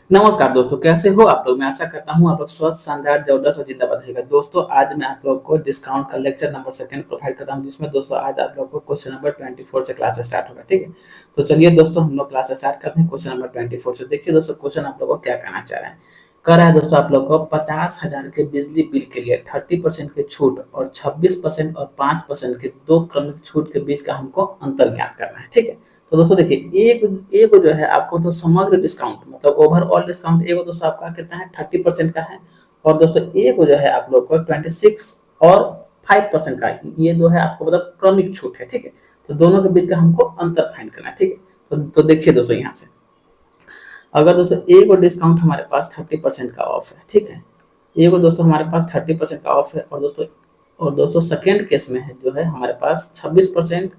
नमस्कार दोस्तों, कैसे हो आप लोग? मैं आशा करता हूँ आप लोग स्वस्थ, शानदार, जबरदस्त और जिंदाबाद रहेगा। दोस्तों, आज मैं आप लोग को डिस्काउंट का लेक्चर नंबर सेकंड प्रोवाइड कर रहा हूँ, जिसमें दोस्तों आज आप लोग को क्वेश्चन नंबर 24 से क्लास स्टार्ट होगा। ठीक है, तो चलिए दोस्तों हम लोग क्लास स्टार्ट करते हैं क्वेश्चन नंबर 24 से। देखिए दोस्तों, क्वेश्चन आप लोग को क्या कहना चाह रहा है। कह रहा है दोस्तों आप लोग को 50,000 के बिजली बिल के लिए 30% की छूट और 26% और 5% के दो क्रमिक छूट के बीच का हमको अंतर ज्ञात करना है। ठीक है, तो दोस्तों देखिए, एक एक जो है आपको तो समग्र डिस्काउंट मतलब ओवरऑल डिस्काउंट एक दोस्तों आपका कितना है 30% का है। और दोस्तों एक जो है आप लोग को 26 और 5% का, ये जो है आपको मतलब क्रमिक छूट है। ठीक है, तो दोनों के बीच का हमको अंतर फाइंड करना है। ठीक है, तो देखिए दोस्तों यहाँ से, अगर दोस्तों एक और डिस्काउंट हमारे पास 30% का ऑफ है। ठीक है, एक और दोस्तों हमारे पास 30% का ऑफ है, और दोस्तों सेकेंड केस में है जो है हमारे पास 26%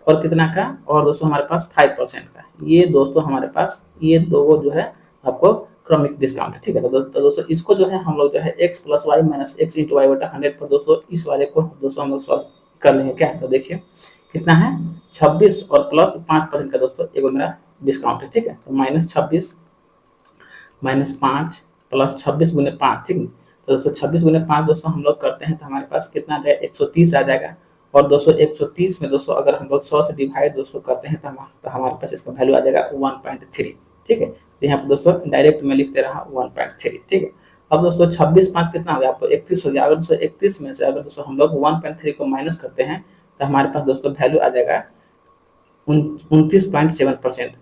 और कितना का, और दोस्तों हमारे पास 5% का। ये दोस्तों हमारे पास ये दो जो है आपको क्रमिक डिस्काउंट है। ठीक है, तो दोस्तों इसको जो है हम लोग जो है x plus y minus x into y बटा 100 पर दोस्तों इस वाले को दोस्तों हम लोग सॉल्व कर लेंगे। क्या तो देखिए कितना है 26 और प्लस 5% का दोस्तों एक मेरा डिस्काउंट है। ठीक है, तो -26 -5 प्लस 26 × 5। ठीक है, तो दोस्तों 26 × 5 दोस्तों हम लोग करते हैं तो हमारे पास कितना आ जाएगा 130 आ जाएगा। और दोस्तों 130 में दोस्तों अगर हम लोग 100 से डिवाइड दोस्तों करते हैं तो हमारे पास इसका वैल्यू आ जाएगा 1.3। ठीक है, तो यहाँ पर दोस्तों डायरेक्ट में लिख दे रहा हूँ 1.3। ठीक है, अब दोस्तों 26 5 कितना हो गया आपको 31 हो गया। अगर दोस्तों 31 में से अगर दोस्तों हम लोग 1.3 को माइनस करते हैं तो हमारे पास दोस्तों वैल्यू आ जाएगा 29.7%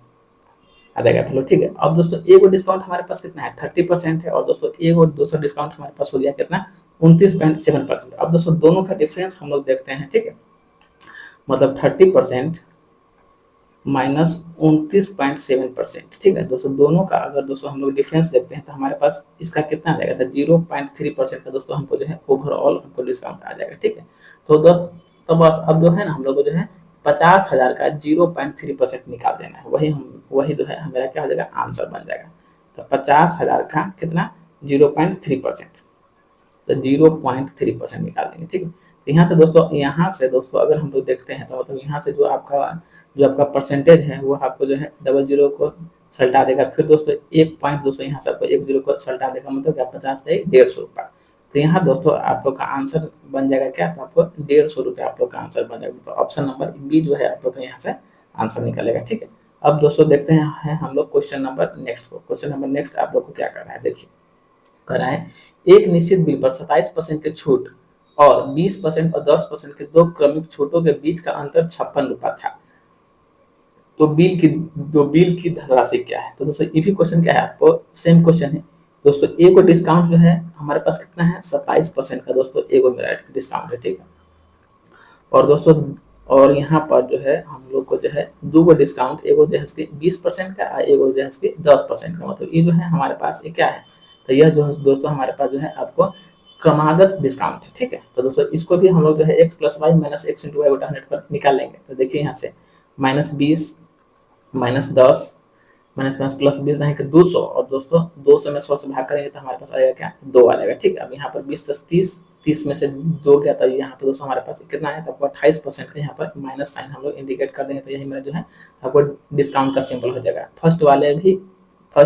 आ जाएगा। चलो ठीक है, अब दोस्तों एक और डिस्काउंट हमारे पास कितना है 30% है, और दोस्तों एक और दूसरा डिस्काउंट हमारे पास हो गया कितना 29.7%। अब दोस्तों दोनों का डिफरेंस हम लोग देखते हैं। ठीक है, मतलब 30% माइनस 29.7%। ठीक है दोस्तों, दोनों का अगर दोस्तों हम लोग डिफरेंस देखते हैं तो हमारे पास इसका कितना आ जाएगा था 0.3% का दोस्तों हमको जो है ओवरऑल हमको डिस्काउंट आ जाएगा। ठीक है, तो दोस्तों तो बस अब जो है ना हम लोग को जो है 50,000 का 0.3% निकाल देना है। वही जो है हमारा क्या हो जाएगा आंसर बन जाएगा। तो 50,000 का कितना 0.3%, तो 0.3% निकाल देंगे। ठीक है, तो यहाँ से दोस्तों अगर हम लोग देखते हैं तो मतलब यहाँ से जो आपका परसेंटेज है वो आपको जो है डबल जीरो को सल्टा देगा। फिर दोस्तों एक पॉइंट दोस्तों यहाँ से आपको एक जीरो को सल्टा देगा, मतलब क्या 50 से 150 रुपये। तो यहाँ दोस्तों आप लोग का आंसर बन जाएगा क्या, तो आपको 150 रुपये आप लोग का आंसर बन जाएगा। तो ऑप्शन नंबर बी जो है आप लोग का यहाँ से आंसर निकलेगा। ठीक है, अब दोस्तों देखते हैं हम लोग क्वेश्चन नंबर नेक्स्ट आप लोग को क्या करना है। देखिए कराएं, एक निश्चित बिल पर 27% की छूट और 20% और 10% के दो क्रमिक छूटों के बीच का अंतर 56 रुपया था। तो बिल की धनराशि क्या है। तो दोस्तों ये भी क्वेश्चन क्या है आपको सेम क्वेश्चन है दोस्तों। एक और डिस्काउंट जो है हमारे पास कितना है 27% का दोस्तों, एक और मेरा डिस्काउंट है। ठीक है, और दोस्तों और यहाँ पर जो है हम लोग को जो है दो गो डिस्काउंट, एक जो है 20% का और एक जो है 10% का, मतलब ये जो है हमारे पास ये क्या है, तो यह जो है दोस्तों हमारे पास जो है आपको क्रमागत डिस्काउंट है। ठीक है, तो दोस्तों इसको भी हम लोग जो है x plus y minus x into y बटा 100 पर निकाल लेंगे। तो देखिए यहाँ से -20 -10 माइनस प्लस 20 है कि 200, और दोस्तों 200 में 100 से भाग करेंगे तो हमारे पास आएगा क्या 2 आ जाएगा। ठीक है, अब यहाँ पर 20 + 30, 30 में से 2 गया तो यहाँ पर दोस्तों हमारे पास कितना है तो आपको 28% का यहाँ पर माइनस साइन हम लोग इंडिकेट कर देंगे। तो यही मेरा जो है आपको डिस्काउंट का सिंबल हो जाएगा। फर्स्ट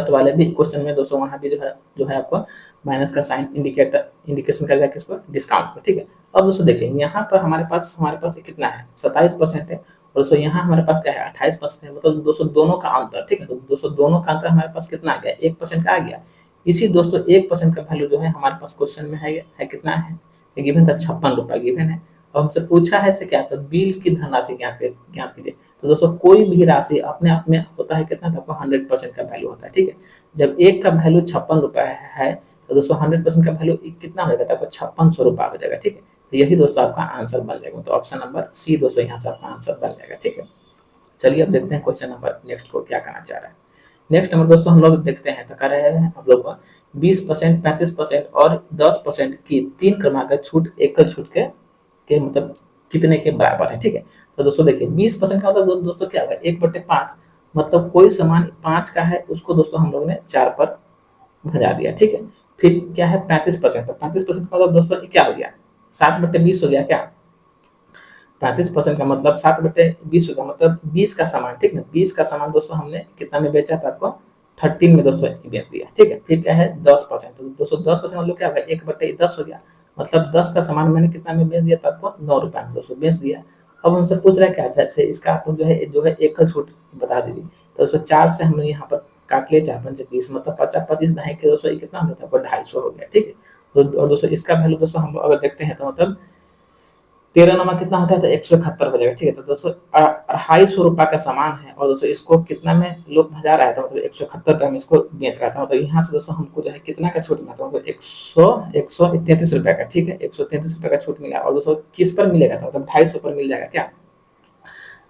वाले भी क्वेश्चन में दोस्तों वहाँ भी जो है आपको माइनस का साइन इंडिकेशन करेगा किसको डिस्काउंट को। ठीक है, अब दोस्तों देखिए यहाँ पर हमारे पास कितना है 27% है, और दोस्तों यहाँ हमारे पास क्या है 28% है, मतलब दोस्तों दोनों का अंतर। ठीक है, तो दोस्तों दोनों का अंतर हमारे पास कितना आ गया 1% का आ गया। इसी दोस्तों 1% का वैल्यू जो है हमारे पास क्वेश्चन में है कितना है, गिवन था 56 रुपया गिवन है। और हमसे पूछा है से क्या तो बिल की धनराशि ज्ञात कीजिए। तो दोस्तों कोई भी राशि अपने आप में होता है कितना, तो आपको 100% का वैल्यू होता है। ठीक है, जब एक का वैल्यू 56 रुपया है तो दोस्तों 100% का वैल्यू कितना हो जाएगा, तो आपको 5600 रुपया हो जाएगा। ठीक है, तो यही दोस्तों आपका आंसर बन जाएगा। तो ऑप्शन नंबर सी दोस्तों यहाँ से आपका आंसर बन जाएगा। ठीक है, चलिए अब देखते हैं क्वेश्चन नंबर नेक्स्ट को क्या कहना चाह रहा है। नेक्स्ट नंबर दोस्तों हम लोग देखते हैं तो कह रहे हैं आप लोग को 20%, 35% और 10% की 3 क्रमागत छूट एकल छूट के मतलब कितने के बराबर है। ठीक है, तो दोस्तों देखिए 20% का मतलब दोस्तों क्या होगा 1/5, मतलब कोई सामान 5 का है उसको दोस्तों हम लोग ने 4 पर भजा दिया। ठीक है, फिर क्या है 35%, तो 35% का मतलब दोस्तों क्या हो गया 7/20 हो गया। क्या 35% का मतलब 7/20 होगा, मतलब 20 का सामान। ठीक ना, 20 का सामान दोस्तों हमने कितना में बेचा था आपको 13 में दोस्तों बेच दिया, ठीक है। फिर क्या है 10%, तो दोस्तों 10% मतलब क्या होगा 1/10 हो गया, मतलब 10 का सामान मैंने कितना में बेच दिया था आपको 9 रुपए में दोस्तों बेच दिया। अब हमसे पूछ रहा है क्या से इसका आप जो है एकल छूट बता दीजिए। तो दोस्तों 4 से हमने यहाँ पर काट लिया 4×5 = 20, मतलब 50 25 ढाई के दोस्तों कितना हो गया था 250 हो गया, ठीक है। तो और दोस्तों इसका वैल्यू दोस्तों हम अगर देखते हैं तो मतलब 13 नमा कितना होता है तो 171 हो जाएगा, ठीक है। तो दोस्तों 250 रुपए का सामान है और दोस्तों इसको कितना में लोग भजा रहा है, तो मतलब 171 रुपए में इसको बेच रहा था। मतलब यहाँ से दोस्तों हमको जो है कितना का छूट मिला था, मतलब 133 रुपए का, ठीक है। 133 रुपए का छूट मिला और दोस्तों किस पर मिलेगा था, मतलब 250 पर मिल जाएगा क्या।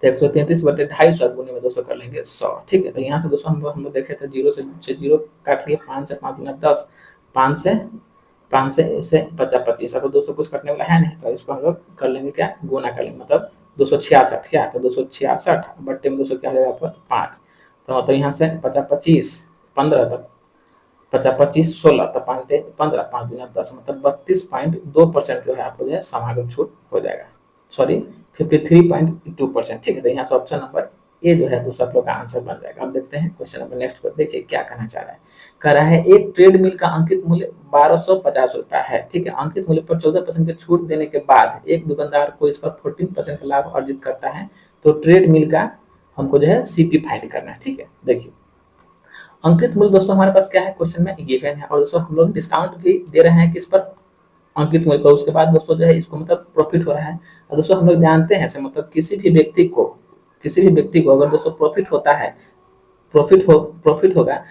तो 133/250 गुने में दोस्तों कर लेंगे 100, ठीक है। तो यहाँ से दोस्तों हम लोग देखे थे 0 से 0 काट लिए, 5 से 5 गुना 10, 5 से 50 25, अब दोस्तों कुछ कटने वाला है नहीं, तो इसको हम लोग कर लेंगे क्या गुना कर लेंगे, मतलब 266 क्या, तो 266 बट्टे में दोस्तों क्या हो जाएगा आपका 5, तो मतलब यहाँ से 50 25 15 तक 50 25 16 तक 5 15 5 गुना 10, मतलब 32.2% जो है आपको जो है समागम छूट हो जाएगा, सॉरी 53.2%, ठीक है। तो यहाँ से ऑप्शन नंबर ए जो है दूसरा आप लोग का आंसर बन जाएगा। अब देखते हैं क्वेश्चन नंबर नेक्स्ट पर, देखिए क्या कहना चाह रहा है। कह रहा है एक ट्रेड मिल का अंकित मूल्य 1250 रुपया है, ठीक है। अंकित मूल्य पर 14% की छूट देने के बाद एक दुकानदार को इस पर 14% का लाभ अर्जित करता है, तो ट्रेड मिल का हमको जो है सीपी फाइंड करना है, ठीक है। देखिए अंकित मूल्य दोस्तों हमारे पास क्या है क्वेश्चन में गिवन है, और दोस्तों हम लोग डिस्काउंट भी दे रहे हैं किस पर अंकित मूल्य पर, उसके बाद दोस्तों जो है इसको मतलब प्रॉफिट हो रहा है। और दोस्तों हम लोग जानते हैं मतलब किसी भी व्यक्ति को अगर दोस्तों प्रॉफिट होता है, प्रॉफिट होगा,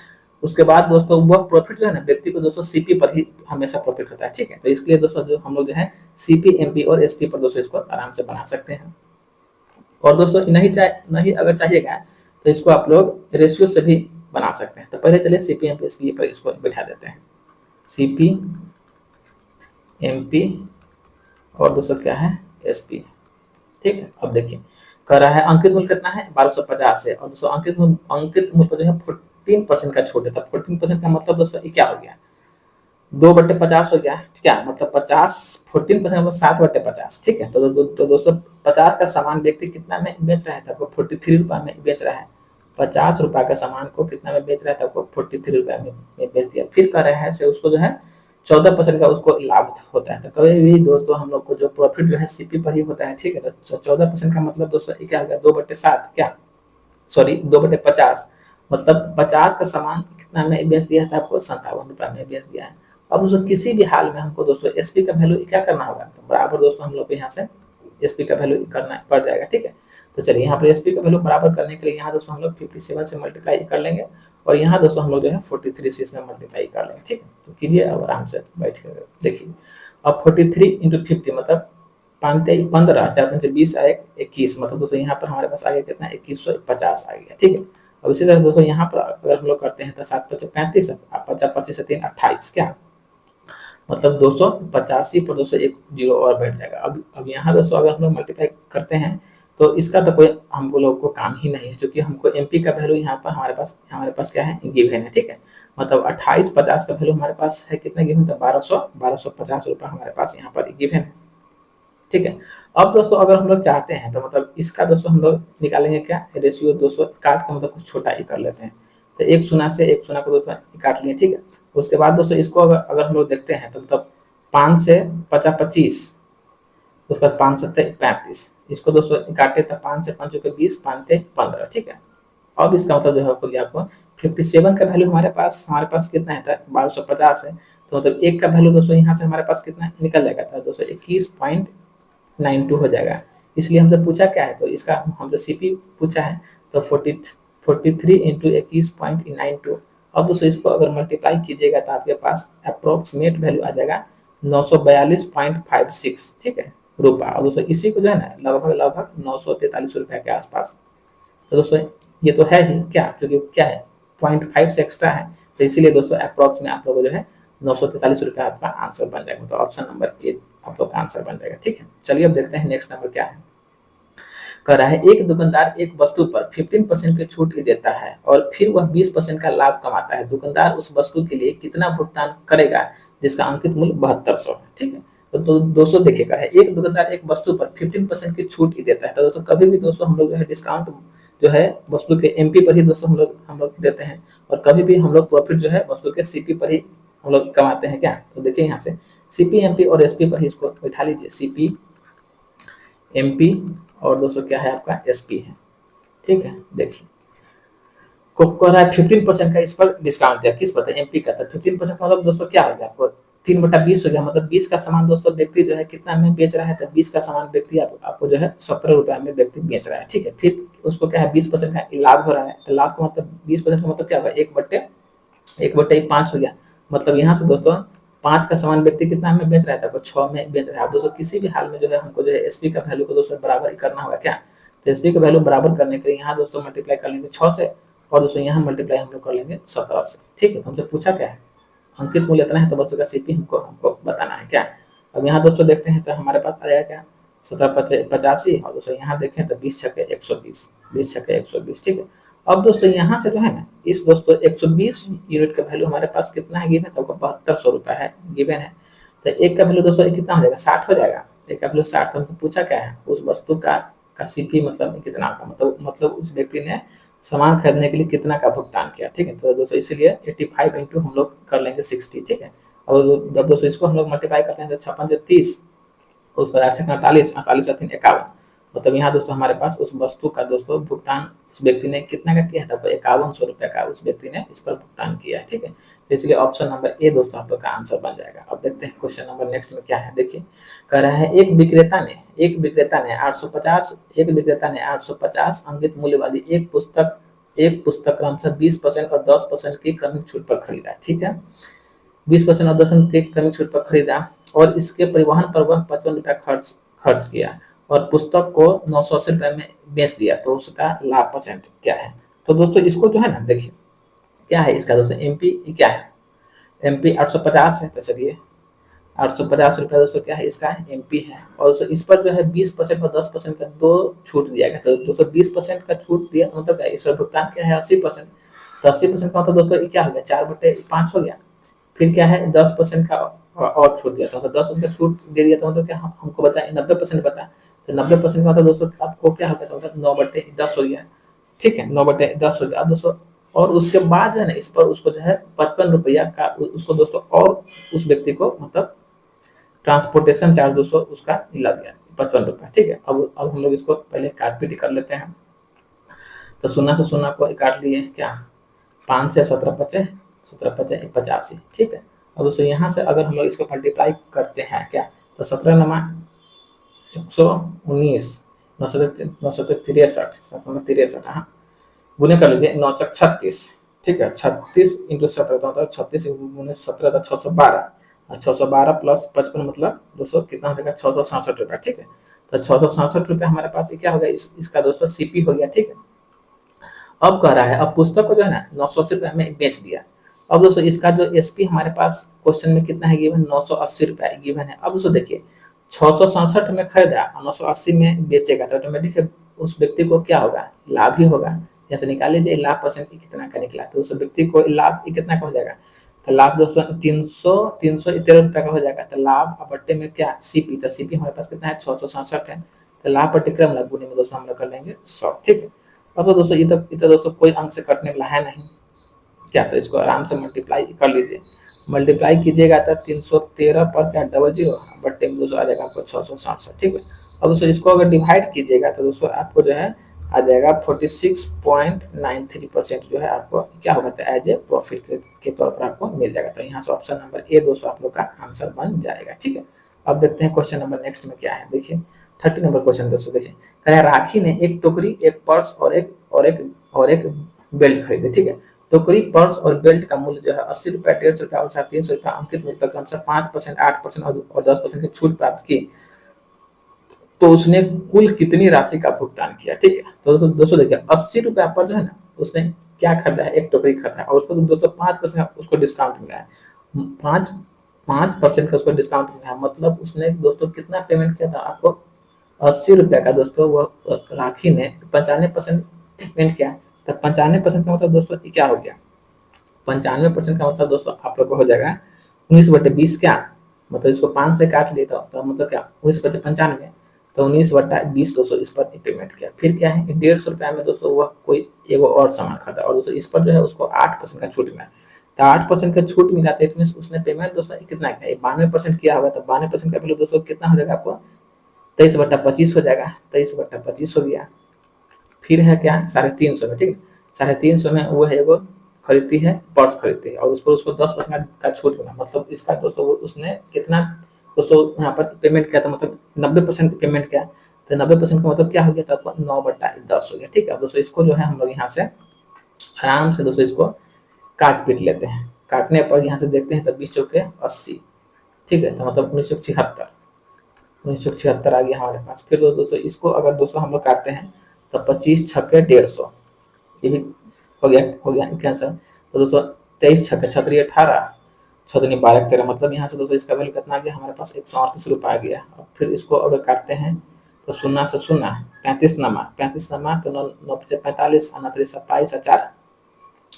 उसके बाद दोस्तों वह प्रॉफिट जो है ना व्यक्ति को दोस्तों सीपी पर ही हमेशा प्रॉफिट होता है, ठीक है। तो इसके लिए दोस्तों जो हम लोग जो है सीपी एमपी और एसपी पर दोस्तों इसको आराम से बना सकते हैं। और दोस्तों नहीं अगर चाहिएगा तो इसको आप लोग रेशियो से भी बना सकते हैं। तो पहले चलिए सीपी एमपी एसपी पर इसको बैठा देते हैं, सीपी एमपी और दोस्तों क्या है एसपी, ठीक है। अब देखिए कह रहा है अंकित मूल्य कितना है 1250 है, और दोस्तों अंकित मूल्य पर जो है 14% का छूट है। 14% का मतलब दोस्तों ये क्या हो गया 2/50 हो गया, ठीक है। मतलब 50 14% मतलब 7/50, ठीक है। तो दोस्तों 50 का सामान व्यक्ति कितना में बेच रहा है, आपको 43 रुपए में बेच रहा है। 50 रुपए का सामान को कितना में बेच रहा है, आपको 43 रुपए में बेच दिया। फिर कह रहा है से उसको जो है 14% का उसको लाभ होता है। तो कभी भी दोस्तों हम लोग को जो प्रॉफिट जो है सीपी पर ही होता है, ठीक है। तो 14% का मतलब दोस्तों क्या हो गया 2/7 क्या, सॉरी 2/50, मतलब 50 का सामान कितना में बेच दिया था आपको 57 रुपए में बेच दिया है। अब दोस्तों किसी भी हाल में हमको दोस्तों एसपी का वैल्यू क्या करना होगा, तो बराबर दोस्तों हम लोग को यहाँ से एसपी का वैल्यू करना पड़ जाएगा, ठीक है। तो चलिए यहाँ पर एसपी का वैल्यू बराबर करने के लिए यहाँ दोस्तों हम लोग 57 से मल्टीप्लाई कर लेंगे, और यहाँ दोस्तों हम लोग जो है 43 से इसमें मल्टीप्लाई कर लेंगे, ठीक है। तो कीजिए अब आराम से बैठ कर देखिए। अब 43 × 50 मतलब 15 4×5 आए 21, मतलब दोस्तों यहाँ पर हमारे पास आ गया कितना 2150 आ गया, ठीक है। अब इसी तरह दोस्तों यहाँ पर अगर हम लोग करते हैं तो 7×5 35, 50 25 से 3 28 क्या, मतलब 285 पर दोस्तों एक जीरो और बैठ जाएगा। अब यहाँ दोस्तों अगर हम लोग मल्टीप्लाई करते हैं तो इसका तो कोई हमको लोग को काम ही नहीं है, क्योंकि हमको एमपी का वैल्यू यहाँ पर हमारे पास क्या है गिवन है, ठीक है। मतलब 28 50 का वैल्यू हमारे पास है कितना गिवन था 1250 रुपये हमारे पास यहाँ पर गिवन है, ठीक है। अब दोस्तों अगर हम लोग चाहते हैं तो मतलब इसका दोस्तों हम लोग निकालेंगे क्या रेशियो, दोस्तों काट का मतलब कुछ छोटा ही कर लेते हैं। तो एक शून्य को दोस्तों काट लिए, ठीक है। उसके बाद दोस्तों इसको अगर हम लोग देखते हैं तो मतलब 5 से 50 25, उसके बाद 5 7 35, इसको दोस्तों काटे तो 5 से 5 के 20, 5 से 15, ठीक है। अब इसका मतलब जो है हो गया आपको 57 का वैल्यू हमारे पास कितना है था 1250 है, तो मतलब एक का वैल्यू दोस्तों यहाँ से हमारे पास कितना निकल जाएगा था दोस्तों 21.92 हो जाएगा। इसलिए हमसे पूछा क्या है, तो इसका हमसे सीपी पूछा है, तो 43 × 21.92। अब दोस्तों इसको अगर मल्टीप्लाई कीजिएगा तो आपके पास अप्रोक्सीमेट वैल्यू आ जाएगा 942.56, ठीक है रुपया। और दोस्तों इसी को जो है ना लगभग 943 रुपये के आसपास। तो दोस्तों ये तो है ही क्या, क्योंकि क्या है 0.5 से एक्स्ट्रा है, तो इसीलिए दोस्तों अप्रोक्स में आप लोगों को जो है 943 रुपये आपका आंसर बन जाएगा। तो ऑप्शन नंबर ए आप लोग का आंसर बन जाएगा, ठीक है। चलिए अब देखते हैं नेक्स्ट नंबर क्या है। कह रहा है एक दुकानदार एक वस्तु पर 15% की छूट देता है और फिर वह 20% का लाभ कमाता है। दुकानदार उस वस्तु के लिए कितना भुगतान करेगा जिसका अंकित मूल्य 7200 है, ठीक है। तो दोस्तों देखिएगा है एक दुकानदार एक वस्तु पर 15% की छूट देता है। तो दोस्तों कभी भी दोस्तों हम लोग जो है डिस्काउंट जो है वस्तु के एमपी पर ही दोस्तों हम लोग देते हैं, और कभी भी हम लोग प्रॉफिट जो है वस्तु के सीपी पर ही हम लोग कमाते हैं क्या। तो देखिए यहाँ से सीपी एमपी और एसपी पर ही इसको बैठा लीजिए, सीपी एमपी और दोस्तों क्या है आपका एसपी है, ठीक है। देखिए को कह रहा है 15% का इस पर डिस्काउंट दिया, किस पर, एमपी का था। 15% का मतलब दोस्तों क्या हो गया आपको 3/20 हो गया, मतलब 20 का सामान दोस्तों व्यक्ति जो है कितना में बेच रहा है, तो 20 का सामान व्यक्ति आपको जो है 17 रुपए में व्यक्ति बेच रहा है, ठीक है। फिर उसको क्या है 20% का लाभ हो रहा है, तो लाभ का मतलब 20% का मतलब क्या होगा 1/5 हो गया, मतलब यहाँ से दोस्तों 5 का सामान व्यक्ति कितना में बेच रहा है, तो 6 में बेच रहा है। दोस्तों किसी भी हाल में जो है हमको जो है एसपी का वैल्यू को दोस्तों बराबर ही करना होगा क्या, तो एसपी का वैल्यू बराबर करने के लिए यहाँ दोस्तों मल्टीप्लाई कर लेंगे 6 से, और दोस्तों यहाँ मल्टीप्लाई हम लोग कर लेंगे 17 से, ठीक है। तो हमसे पूछा क्या है अंकित मूल्य इतना है, तो वस्तु का सीपी हमको बताना है क्या। अब यहाँ दोस्तों देखते हैं तो हमारे पास आ जाएगा क्या 17/85, और दोस्तों यहाँ देखें तो 20 छके 120, 20 छके 120, ठीक है। अब दोस्तों यहाँ से जो है ना इस दोस्तों 120 यूनिट का वैल्यू हमारे पास कितना है गिवन, तो 7200 रुपये है गिवन है, तो एक का वैल्यू दोस्तों कितना हो जाएगा 60 हो जाएगा, एक का वैल्यू 60। तो हमसे पूछा क्या है उस वस्तु का सीपी मतलब कितना का, मतलब उस व्यक्ति ने सामान खरीदने के लिए कितना का भुगतान किया, ठीक है। तो दोस्तों इसलिए 85 इंटू हम लोग कर लेंगे 60, ठीक है। और जब दोस्तों इसको हम लोग मल्टीप्लाई करते हैं तो 56 से 30, उस पर 8 से 48, 48 से 3 51, मतलब यहाँ दोस्तों हमारे पास उस वस्तु का दोस्तों भुगतान उस व्यक्ति ने कितना का किया था, 5100 रुपये का उस व्यक्ति ने इस पर भुगतान किया है, ठीक है। तो इसलिए ऑप्शन नंबर ए दोस्तों आप लोग का आंसर बन जाएगा। अब देखते हैं क्वेश्चन नंबर नेक्स्ट में क्या है। देखिए कह रहा है एक विक्रेता ने 850 अंकित मूल्य वाली एक पुस्तक क्रमशः 20% और 10% की क्रमिक छूट पर खरीदा, ठीक है। 20% और 10% की क्रमिक छूट पर खरीदा, और इसके परिवहन पर वह 55 रुपया खर्च किया, और पुस्तक को 980 रुपये में बेच दिया, तो उसका लाभ परसेंट क्या है। तो दोस्तों इसको जो है ना देखिए क्या है इसका दोस्तों एमपी क्या है, एमपी 850 है, तो चलिए 850 रुपया दोस्तों क्या है इसका एमपी है, और दोस्तों इस पर जो है 20% और 10% का दो छूट दिया गया, तो दोस्तों 20% का छूट दिया तो मतलब क्या इस पर भुगतान क्या है 80%, तो 80% का मतलब दोस्तों क्या हो गया 4/5 हो गया। फिर क्या है 10% का और छूट दिया था, तो 10% का छूट दे दिया था, मतलब क्या हमको बचा 90% बता, तो 90% का मतलब दोस्तों आपको क्या हो गया, मतलब 9/10 हो गया, ठीक है 9/10 हो गया। अब दोस्तों और उसके बाद जो है ना इस पर उसको जो है 55 रुपया का उसको दोस्तों और उस व्यक्ति को मतलब ट्रांसपोर्टेशन चार्ज दोस्तों उसका लग गया 55 रुपया, ठीक है। अब हम लोग इसको पहले काट पीट कर लेते हैं, तो 0 से 0 को काट लिए क्या 5 से 17 बचे 85, ठीक है। अब दोस्तों यहाँ से अगर हम लोग इसको मल्टीप्लाई करते हैं क्या, तो 17 नमा 119 963 हाँ गुने कर लीजिए 9 चक 36, ठीक है 36 इंटू 17 मतलब 36 गुने 17 का 612, और 612 प्लस 55 मतलब दोस्तों कितना हो जाएगा 667 रुपया, ठीक है। तो 667 रुपया हमारे पास क्या हो गया इसका दोस्तों सीपी हो गया, ठीक है। अब कह रहा है अब पुस्तक को जो है ना 980 रुपये में बेच दिया। अब दोस्तों इसका जो एसपी हमारे पास क्वेश्चन में कितना है गिवन 980 रुपये गिवन है। अब दोस्तों देखिए 667 में खरीदा और 980 में बेचेगा, तो ऑटोमेटिक उस व्यक्ति को क्या होगा लाभ ही होगा। जैसे निकाल लीजिए लाभ परसेंट कितना का निकला, तो उस व्यक्ति को लाभ कितना का हो जाएगा, तो लाभ दोस्तों 313 रुपये का हो जाएगा। तो लाभ बट्टे में क्या सीपी, तो सीपी हमारे पास कितना है 667 है, तो लाभ प्रतिक्रम गुने में दोस्तों हम लोग कर लेंगे 100, ठीक है। अब तो दोस्तों इधर दोस्तों कोई अंक से कटने वाला है नहीं क्या, तो इसको आराम से मल्टीप्लाई कर लीजिए, मल्टीप्लाई कीजिएगा तो 313 पर क्या 00 बट्टे में दोस्तों आ जाएगा आपको 667, ठीक है। अब दोस्तों इसको अगर डिवाइड कीजिएगा तो दोस्तों आपको जो है आ जाएगा 46.93% जो है आपको क्या होगा तो एज ए प्रॉफिट के तौर पर आपको मिल जाएगा। तो यहाँ से ऑप्शन नंबर ए दोस्तों आप लोग का आंसर बन जाएगा, ठीक है। अब देखते हैं क्वेश्चन नंबर नेक्स्ट में क्या है। देखिए 30 नंबर क्वेश्चन दोस्तों देखिए कह राखी ने एक टोकरी एक पर्स और एक बेल्ट खरीदे, ठीक है। टोकरी पर्स और बेल्ट का मूल्य जो है 80 रुपया 150 रुपया और 350 रुपया अंकित मूल्य क्रम से 5%, 8% और 10% की छूट प्राप्त की, तो उसने कुल कितनी राशि का भुगतान किया, ठीक है। तो दोस्तों देखिए 80 रुपया पर जो है ना उसने क्या खरीदा है एक टोकरी खरीदा है, और उस पर दोस्तों 5% उसको डिस्काउंट मिला है, 5% का उसको डिस्काउंट मिला है, मतलब उसने दोस्तों कितना पेमेंट किया था आपको 80 रुपया का दोस्तों वो राखी ने 95% पेमेंट किया, तो 95% का मतलब दोस्तों क्या हो गया 95% का मतलब दोस्तों आप लोग को हो जाएगा 19/20 क्या, मतलब इसको 5 से काट लिया तो मतलब क्या 19 × 95 तो 19/20 दोस्तों इस पर पेमेंट किया। फिर क्या है, 150 रुपया में दोस्तों वह कोई एगो और सामान खरीदा और दोस्तों इस पर जो है उसको 8% का छूट मिला। तो 8% का छूट मिला तो इट मीन्स उसने पेमेंट दोस्तों कितना किया, 92% किया होगा। तो 92% का वैल्यू दोस्तों कितना हो जाएगा आपको, 23/25 हो जाएगा। 23/25 हो गया। फिर है क्या, 350 में, ठीक है। 350 में वो है एगो खरीदती है, पर्स खरीदती है और उस पर उसको 10% का छूट मिला। मतलब इसका दोस्तों उसने कितना दोस्तों यहाँ पर पेमेंट किया था, मतलब 90% पेमेंट किया। तो 90% का मतलब क्या हो गया था, 9/10 हो गया, ठीक है। दोस्तों इसको जो है हम लोग यहाँ से आराम से दोस्तों इसको काट पीट लेते हैं। काटने पर यहाँ से देखते हैं तो 20×80, ठीक है। तो मतलब 1976 आ गया हमारे पास। फिर दोस्तों इसको अगर दोस्तों हम लोग काटते हैं तो 25×6 = 150, ये भी हो गया कैंसर। तो दोस्तों 23×6 = 18, 6×2 = 12, 13, मतलब यहाँ से दोस्तों इसका वैल्यू कितना आ गया हमारे पास, 138 रुपये आ गया। और फिर इसको अगर काटते हैं तो 0 से 0, 35 नमा, 35 नमा तो 9×5 = 45, 27, 4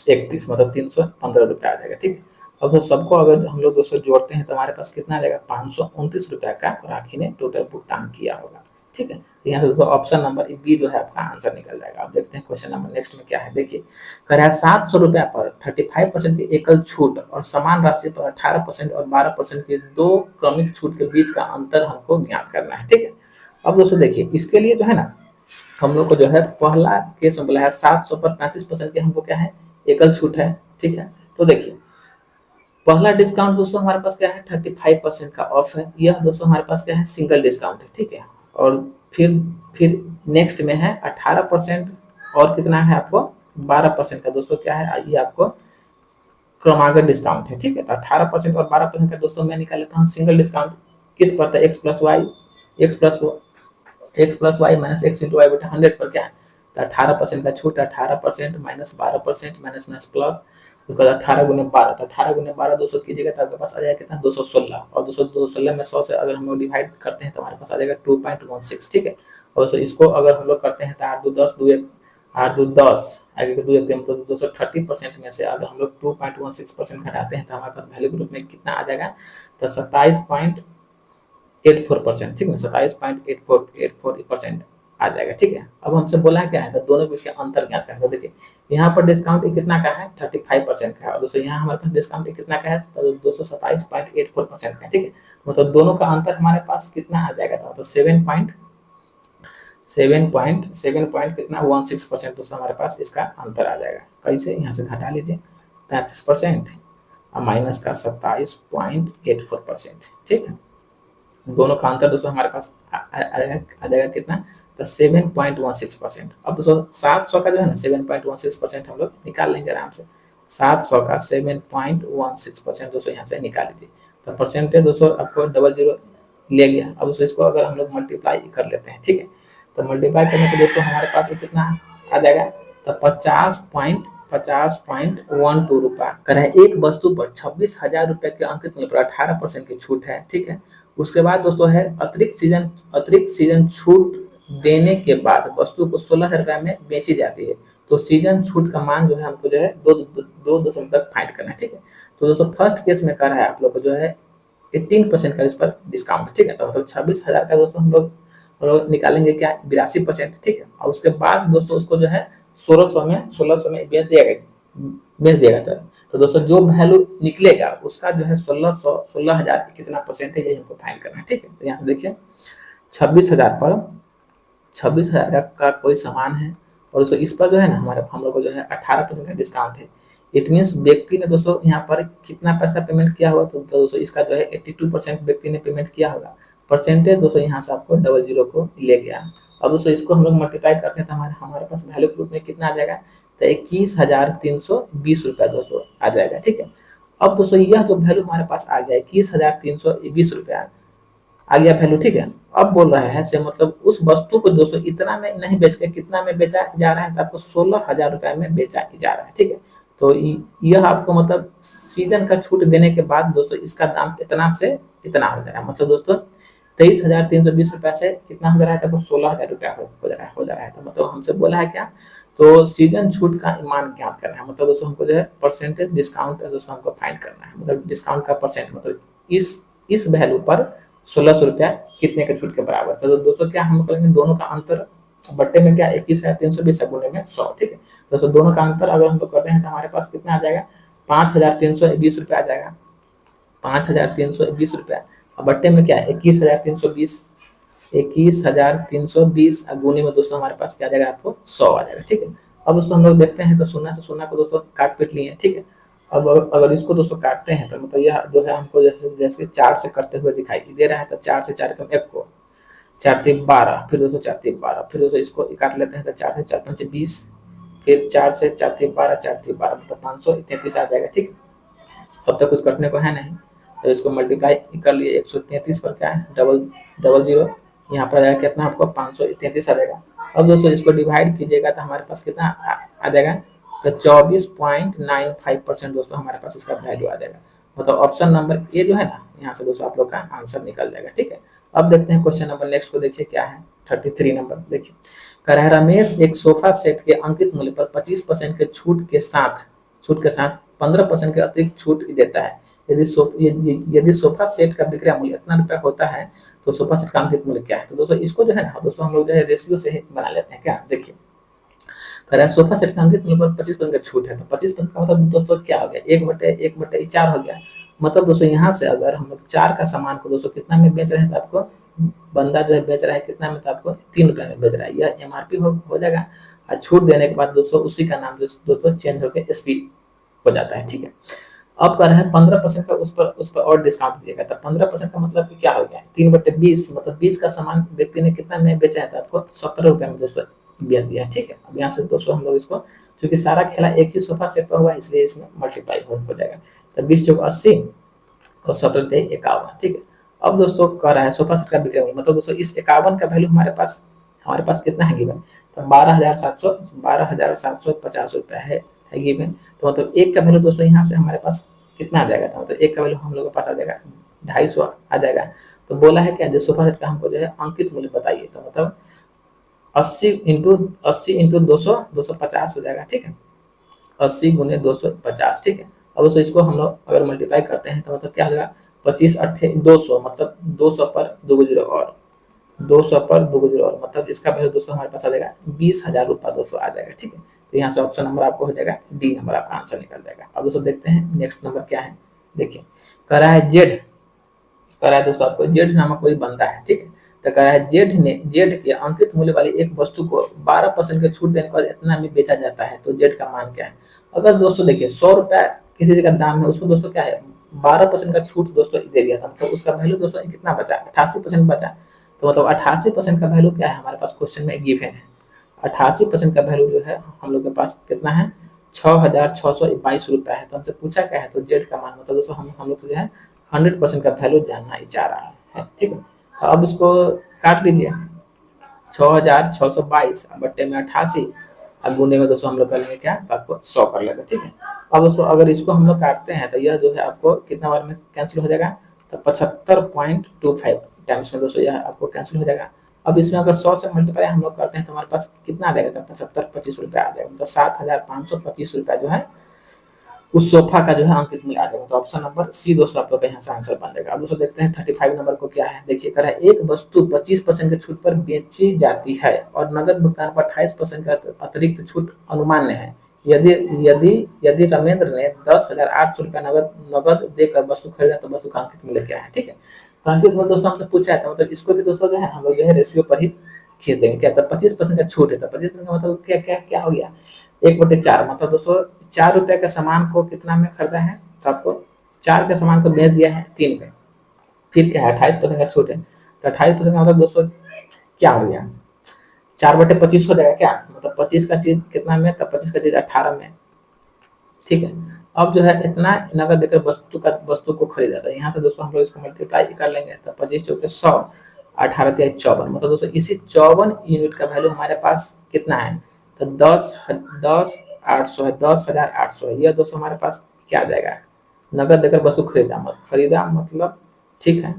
31, मतलब 315 रुपये आ जाएगा, ठीक है। अब तो सबको अगर हम लोग दोस्तों जोड़ते हैं तो हमारे पास कितना आ जाएगा, 529 रुपये का राखी ने टोटल भुगतान किया होगा, ठीक है। तो यहाँ से दोस्तों ऑप्शन नंबर बी जो है आपका आंसर निकल जाएगा। अब देखते हैं क्वेश्चन नंबर नेक्स्ट में क्या है। देखिए कह रहा है 700 रुपया पर 35% की एकल छूट और समान राशि पर 18% और 12% के दो क्रमिक छूट के बीच का अंतर हमको ज्ञात करना है, ठीक है। अब दोस्तों देखिए इसके लिए जो है ना, हम लोग को जो है पहला केस में बोला है 700 पर 35% के हमको क्या है, एकल छूट है, ठीक है। तो देखिए पहला डिस्काउंट दोस्तों हमारे पास क्या है, 35% का ऑफ है। यह दोस्तों हमारे पास क्या है, सिंगल डिस्काउंट है, ठीक है। और फिर नेक्स्ट में है 18% और कितना है आपको 12% का दोस्तों क्या है, ये आपको क्रमागत डिस्काउंट है, ठीक है। तो 18% और 12% का दोस्तों मैं निकाल लेता हूँ सिंगल डिस्काउंट। किस पर था, x+y -x×y/100 पर क्या है, तो 18% का छूट, 18% -12% माइनस माइनस प्लस, उसके बाद 18×12, तो 18×12 200 कीजिएगा तो आपके पास आ जाएगा कितना, 216। और 216 में 100 से अगर हम लोग डिवाइड करते हैं तो हमारे पास आ जाएगा 2.16, ठीक है। और दोस्तों इसको अगर हम लोग करते हैं तो 8 2 10 2 1 8 2 10 आगे 2 1 3, मतलब 230% में से अगर हम लोग 2.16% घटाते हैं तो हमारे पास वैल्यू ग्रुप में कितना आ जाएगा, तो 27.84%, ठीक है, 27.84% आ जाएगा, ठीक है। अब हमसे बोला है क्या है, तो दोनों के बीच के अंतर ज्ञात करना। देखिए यहाँ पर डिस्काउंट कितना का है, 35% का है और दोस्तों यहाँ हमारे पास डिस्काउंट कितना का है, तो 227.84% का, ठीक है। मतलब दोनों का अंतर हमारे पास कितना आ जाएगा, तो 7 कितना 16% दोस्तों हमारे पास इसका अंतर आ जाएगा। कैसे, यहाँ से घटा लीजिए 35% और माइनस का 27.84%, ठीक है। दोनों का अंतर दोस्तों हमारे पास आ जाएगा कितना, तो 7.16%। अब दोस्तों 700 का जो है ना 7.16% हम लोग निकाल लेंगे आराम से। 700 का 7.16% दोस्तों यहाँ से निकाल लीजिए, तो परसेंटेज दोस्तों आपको 00 ले गया। अब दोस्तों इसको अगर हम लोग मल्टीप्लाई कर लेते हैं, ठीक है। तो मल्टीप्लाई करने के दोस्तों हमारे पास कितना आ जाएगा, तो 50.12 रुपया कर है। एक वस्तु पर 26,000 रुपये के अंकित मूल्य पर 18% की छूट है, ठीक है। उसके बाद दोस्तों है अतिरिक्त सीजन छूट देने के बाद वस्तु को 16,000 रुपये में बेची जाती है। तो सीजन छूट का मान जो है हमको जो है दो दशमलव तक फाइंड करना है, ठीक है। तो दोस्तों फर्स्ट केस में कर रहा है आप लोग को जो है 18% का इस पर डिस्काउंट, ठीक है। तो मतलब 26,000 का दोस्तों हम लोग निकालेंगे क्या, 82%, ठीक है। और उसके बाद दोस्तों उसको जो है 1600 में बेच दिएगा। तो दोस्तों जो वैल्यू निकलेगा उसका जो है 16,000 कितना परसेंट है, यही हमको फाइंड करना है, ठीक है। तो यहाँ से देखिए 26,000 पर 26,000 का कोई सामान है और दोस्तों इस पर जो है ना हम लोग को जो है 18% का डिस्काउंट है। इट मीन्स व्यक्ति ने दोस्तों यहाँ पर कितना पैसा पेमेंट किया होगा, तो दोस्तों इसका जो है 82% व्यक्ति ने पेमेंट किया होगा। परसेंटेज दोस्तों यहाँ से आपको 00 को ले गया। अब दोस्तों इसको हम लोग मल्टीप्लाई करते हैं तो हमारे पास वैल्यू ग्रुप में कितना आ जाएगा, तो 21,320 रुपया दोस्तों आ जाएगा, ठीक है। अब दोस्तों यह जो वैल्यू हमारे पास आ गया 21,320 रुपया आ गया वैल्यू, ठीक है। अब बोल रहा है से मतलब उस वस्तु को दोस्तों इतना में नहीं बेच के कितना में बेचा जा रहा है, तो आपको 16,000 रुपये में बेचा जा रहा है, ठीक है। तो यह आपको मतलब सीजन का छूट देने के बाद दोस्तों इसका दाम इतना से इतना हो जा रहा है। मतलब दोस्तों 23,320 रुपया से कितना हो जा रहा है, तो 16,000 रुपया हो जा रहा है। तो मतलब हमसे बोला है क्या, तो सीजन छूट का मान ज्ञात करना है। मतलब दोस्तों हमको जो है परसेंटेज डिस्काउंट दोस्तों हमको फाइंड करना है। मतलब डिस्काउंट का परसेंट, मतलब इस वैल्यू पर 1600 रुपया कितने के छूट के बराबर था। तो दोस्तों क्या हम करेंगे, दोनों का अंतर बट्टे में क्या 21,320 गुने में 100, ठीक है। दोस्तों दोनों का अंतर अगर हम लोग करते हैं तो हमारे पास कितना आ जाएगा, 5,320 रुपया आ जाएगा, 5,320 रुपया। अब बट्टे में क्या है 21,320, 21,320 गुने में दोस्तों हमारे पास क्या आ जाएगा, आपको 100 आ जाएगा, ठीक है। अब दोस्तों हम लोग देखते हैं तो शून्य से शून्य को दोस्तों काट पीट लिए, ठीक है। अब अगर इसको दोस्तों काटते हैं तो मतलब यह जो है हमको जैसे जैसे 4 से करते हुए दिखाई दे रहा है, तो 4 से 4 कम 1 को, 4 3 12, फिर दोस्तों 4 3 12, फिर दोस्तों इसको काट लेते हैं तो 4 से 4 5 20, फिर 4 से 4 3 12, 4 3 12 मतलब 533 आ जाएगा, ठीक है। अब तक कुछ कटने को है नहीं, तो इसको मल्टीप्लाई कर लिए 133 पर क्या है डबल डबल जीरो, यहाँ पर आएगा कितना आपको 533 आ जाएगा। अब दोस्तों इसको डिवाइड कीजिएगा तो हमारे पास कितना आ जाएगा, तो 24.95% दोस्तों हमारे पास इसका वैल्यू आ जाएगा। मतलब ऑप्शन नंबर ए जो है ना, यहाँ से दोस्तों आप लोग का आंसर निकल जाएगा, ठीक है। अब देखते हैं क्वेश्चन नंबर नेक्स्ट को, देखिए क्या है 33 नंबर। देखिए कह रहा है रमेश एक सोफा सेट के अंकित मूल्य पर 25% के छूट के साथ 15% के अतिरिक्त छूट देता है। यदि सोफा सेट का विक्रय मूल्य इतना रुपया होता है तो सोफा सेट का अंकित मूल्य क्या है। तो दोस्तों इसको जो है ना दोस्तों हम लोग जो है रेशियो से ही बना लेते हैं क्या। देखिए कह रहा है सोफा सेट का अंकित मूल्य पर 25% का छूट है, तो 25% का मतलब दोस्तों क्या हो गया, 1/4 हो गया। मतलब दोस्तों यहाँ से अगर हम लोग 4 का सामान को दोस्तों कितना में बेच रहे हैं तो आपको बंदा जो है बेच रहा है कितना में, तो आपको 3 रुपये में बेच रहा है, यह एमआरपी हो जाएगा। और छूट देने के बाद दोस्तों उसी का नाम दोस्तों चेंज होकर एसपी हो जाता है, ठीक है। अब कर रहा है 15% का उस पर और डिस्काउंट दीजिएगा, तो 15% का मतलब कि क्या हो गया 3/20, मतलब 20 का सामान व्यक्ति ने कितना में बेचा है तो आपको 17 रुपये में दोस्तों बेच दिया, ठीक है। अब यहाँ से दोस्तों हम लोग इसको, क्योंकि सारा खेला एक ही सोफा सेट पर हुआ है इसलिए इसमें मल्टीप्लाई हो जाएगा। तो 20 चौक 80 और 17 51, ठीक है। अब दोस्तों कह रहा है सोफा सेट का विक्रय मूल्य, मतलब दोस्तों इस 51 का वैल्यू हमारे पास कितना है गिवन, तो 12,750 रुपया है गिवन। तो मतलब एक का वैल्यू दोस्तों यहाँ से हमारे पास कितना आ जाएगा, तो मतलब एक का वैल्यू हम लोग के पास आ जाएगा 250 आ जाएगा। तो बोला है क्या, जो सोफा सेट का हमको जो है अंकित मूल्य बताइए, तो मतलब 80 इंटू 250 हो जाएगा, ठीक है। 80 गुने 250, ठीक है। अब दोस्तों इसको हम लोग अगर मल्टीप्लाई करते हैं तो मतलब क्या हो जाएगा 25 8 200, मतलब 200 पर 2 जीरो और 200 पर 2 जीरो और, मतलब इसका वैल्यू दोस्तों हमारे पास आ जाएगा 20,000 रुपया दोस्तों आ जाएगा, ठीक है। तो यहाँ से ऑप्शन नंबर आपको हो जाएगा डी नंबर, आपका आंसर निकल जाएगा। अब दोस्तों देखते हैं नेक्स्ट नंबर क्या है। देखिए कह रहा है दोस्तों आपको जेड नामक कोई बंदा है, ठीक है। तो कह रहा है जेड के अंकित मूल्य वाली एक वस्तु को 12% के छूट देने के बाद इतना में बेचा जाता है, तो जेड का मान क्या है। अगर दोस्तों देखिए 100 रुपया किसी चीज का दाम है, उसमें दोस्तों क्या है 12% का छूट दोस्तों दे दिया था, मतलब उसका वैल्यू दोस्तों कितना बचा 88% बचा। तो मतलब 88% का वैल्यू क्या है हमारे पास क्वेश्चन में गिवन है, 88% का वैल्यू जो है हम लोग के पास कितना है 6,622 रुपया है। तो हमसे पूछा क्या है, तो जेड का मान, मतलब दोस्तों हम लोग तो जो है 100% का वैल्यू जानना ही चाह रहा है, ठीक है। तो अब इसको काट लीजिए 6,622 बट्टे में 88 और गुने में दोस्तों हम लोग कर लेंगे क्या, तो आपको 100 कर लेंगे, ठीक है। अब दोस्तों अगर इसको हम लोग काटते हैं तो यह जो है आपको कितना बार में कैंसिल हो जाएगा, तो 75.25 टाइम्स में दोस्तों यह आपको कैंसिल हो जाएगा। अब इसमें अगर 100 से मल्टीप्लाई हम लोग करते हैं तो हमारे पास कितना आ जाएगा, तो 75 25 रुपया आ जाएगा, मतलब 7,525 रुपया जो है उस सोफा का जो है अंकित मूल्य आ जाएगा। तो ऑप्शन नंबर सी दोस्तों आप लोग का यहाँ से आंसर बन जाएगा। अब दोस्तों देखते हैं 35 नंबर को क्या है। देखिए कह रहा है एक वस्तु 25% के छूट पर बेची जाती है और नगद भुगतान पर 28% का अतिरिक्त छूट अनुमान्य है। यदि यदि यदि रमेंद्र ने 10,800 रुपया नगद देकर वस्तु खरीदा तो वस्तु का अंकित मूल्य क्या है, ठीक है। तो अंकित मूल्य दोस्तों हमसे पूछा है, तो मतलब इसको भी दोस्तों जो है हम लोग जो है रेशियो पर ही खींच देंगे क्या। तो 25% का छूट है, तो 25% का मतलब क्या क्या क्या हो गया 1/4, मतलब दोस्तों 4 रुपए का सामान को कितना में खरीदा है, तो आपको 4 के सामान को बेच दिया है 3 में, फिर क्या है 28% का छूट है। तो 28% का मतलब दोस्तों क्या हो गया 4/25 हो जाएगा क्या, मतलब 25 का चीज कितना में, तो 25 का चीज 18 में, ठीक है। अब जो है इतना नगद देकर वस्तु को खरीदा था, यहाँ से दोस्तों हम लोग इसको मल्टीप्लाई कर लेंगे, तो 25 चौके 100 18 54, मतलब दोस्तों इसी 54 यूनिट का वैल्यू हमारे पास कितना है, तो 10,800 है, 10,800 है। यह दोस्तों हमारे पास क्या आ जाएगा नगद देकर वस्तु खरीदा मतलब, ठीक है,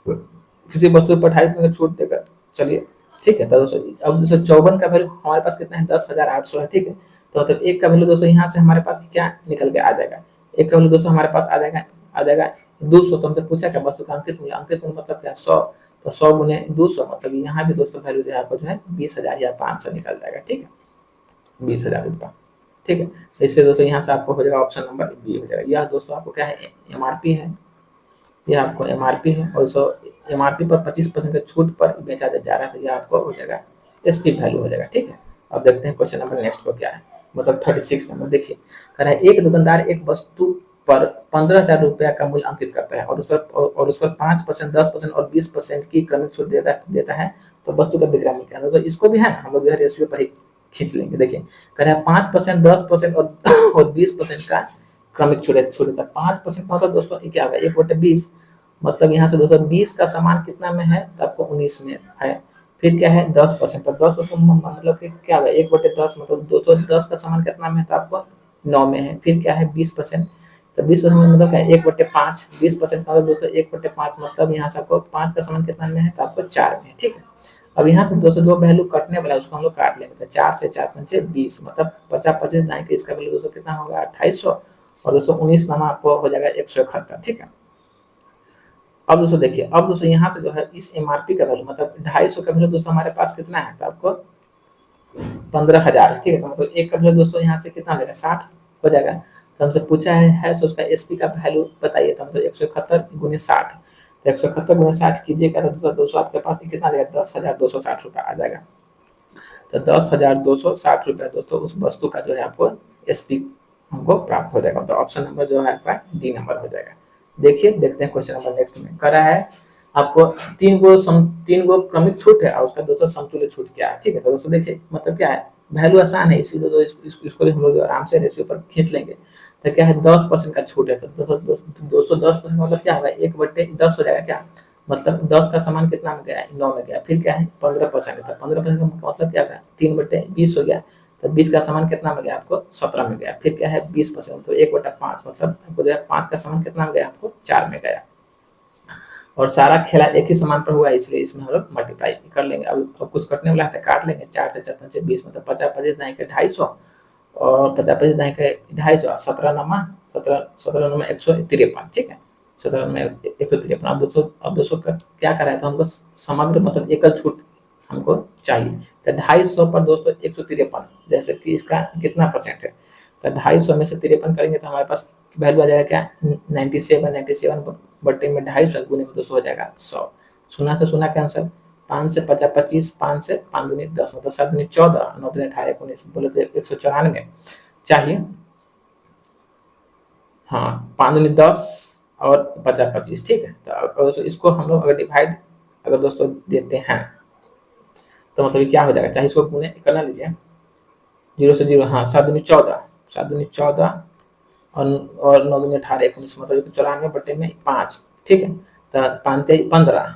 किसी वस्तु पर 28% छूट देकर, चलिए ठीक है। तो दोस्तों अब दोस्तों 54 का वैल्यू हमारे पास कितना है 10,800 है, ठीक है। तो मतलब एक का वैल्यू दोस्तों यहाँ से हमारे पास क्या निकल के आ जाएगा, एक का वैल्यू दोस्तों हमारे पास आ जाएगा 200 तो हमसे पूछा क्या वस्तु का अंकित मूल्य मतलब क्या 100, तो 100 गुने 200 मतलब यहाँ भी दोस्तों वैल्यू जो है आपको जो है 20,000 या 500 निकल जाएगा। ठीक है, 20,000 रुपया। ठीक है, इससे दोस्तों यहाँ से आपको हो जाएगा ऑप्शन नंबर बी हो जाएगा। यह दोस्तों आपको क्या है एमआरपी है, यह आपको एमआरपी है और सो एमआरपी पर 25% के छूट पर बेचा जा रहा है, तो यह आपको हो जाएगा एसपी वैल्यू हो जाएगा। ठीक है, अब देखते हैं क्वेश्चन नंबर नेक्स्ट को क्या है, मतलब 36 नंबर देखिए, कह रहा है एक दुकानदार एक वस्तु पर 15,000 रुपया का मूल्य अंकित करता है और उस पर 5%, 10% और 20% की क्रमिक छूट देता है, तो वस्तु का विक्रय मूल्य क्या है। तो इसको भी है ना हम लोग जो है रेशियो पर ही खींच लेंगे। देखिए कह रहा है 5%, 10% और 20% का क्रमिक छूट देता है। 5% मतलब दोस्तों क्या होगा 1/20, मतलब यहाँ से दोस्तों 20 का समान कितना में है, तो आपको 19 में है। फिर क्या है 10% पर 10% मतलब कि क्या होगा 1/10, मतलब दोस्तों 10 का समान कितना में है, तो आपको 9 में है। फिर क्या है 20%, तो 20% मतलब क्या है 1/5, 20% का मतलब दोस्तों 1/5 मतलब यहाँ से आपको 5 का समान कितना में है, तो आपको 4 में है। ठीक है, अब यहाँ से दोस्तों जो वैल्यू कटने वाला है उसको हम लोग काट लेंगे, तो 4 से 4 पंचे 20, मतलब 50 25 दाएं इसका वैल्यू दोस्तों कितना होगा 2800 और दोस्तों 19 नामा आपको हो जाएगा 171। ठीक है, अब दोस्तों देखिए, अब दोस्तों यहाँ से जो है इस एमआरपी का वैल्यू मतलब 250 का वैल्यू दोस्तों हमारे पास कितना है, तो आपको 15,000। ठीक है, तो मतलब एक का वैल्यू दोस्तों यहाँ से कितना हो जाएगा 60 हो जाएगा। तो हमसे पूछा है तो उसका एसपी का वैल्यू बताइए, तो मतलब 171 गुने 60, तो 171 गुने 60 कीजिएगा तो दोस्तों आपके पास कितना आ जाएगा 10,260 रुपया आ जाएगा। तो 10,260 रुपया दोस्तों उस वस्तु का जो है आपको एसपी हमको प्राप्त हो जाएगा। तो ऑप्शन नंबर जो है आपका डी नंबर हो जाएगा। देखिए देखते हैं क्वेश्चन नंबर नेक्स्ट में कर रहा है आपको तीन गो क्रमिक छूट है और उसका दोस्तों समतुल्य छूट क्या है। ठीक है, तो दोस्तों देखिए मतलब क्या है वैल्यू आसान है, इसलिए इसको भी हम लोग आराम से रेशियो पर खींच लेंगे। तो क्या है 10% का छूट है, तो दोस्तों 10% मतलब क्या होगा 1/10 हो जाएगा क्या, मतलब 10 का समान कितना में गया 9 में गया। फिर क्या है 15% है, 15% का मतलब क्या होगा 3/20 हो गया, तो 20 का समान कितना में गया आपको 17 में गया। फिर क्या है 20% तो 1/5 मतलब आपको जो है 5 का समान कितना में गया आपको 4 में गया। और सारा खेला एक ही समान पर हुआ है, इसलिए इसमें हम लोग मल्टीप्लाई कर लेंगे। अब कुछ कटने वाला है तो काट लेंगे, 4 से 4 पंचे 20 मतलब 50 25 दाएं के 250 और 50 25 दाएं के 250, 17 नमा 153। ठीक है, 17 नमा 153। अब दोस्तों क्या करा है, तो हमको समग्र मतलब एकल छूट हमको चाहिए, तो 250 पर दोस्तों 153, जैसे कि इसका कितना परसेंट है, तो 250 में से 53 करेंगे तो हमारे पास वैल्यू आ जाएगा क्या 97 बट्टे में 250 गुने में 200 हो जाएगा 100। शून्य से शून्य कैंसिल, 5 से 50 25, 5 से 5 दूनी 10 मतलब 7 दूनी 14, 9 दूनी 18 19 बोले तो 194 चाहिए। हाँ 5 दूनी 10 और 50 25। ठीक है, तो इसको हम लोग अगर डिवाइड अगर दोस्तों देते हैं तो मतलब क्या हो जाएगा, चाहे इसको गुने करना लीजिए 0 से 0, हाँ 7 दूनी 14, 7 दूनी 14 और 9 दूनी 18 19 मतलब 94 बटे में 5। ठीक है, तो 5 15,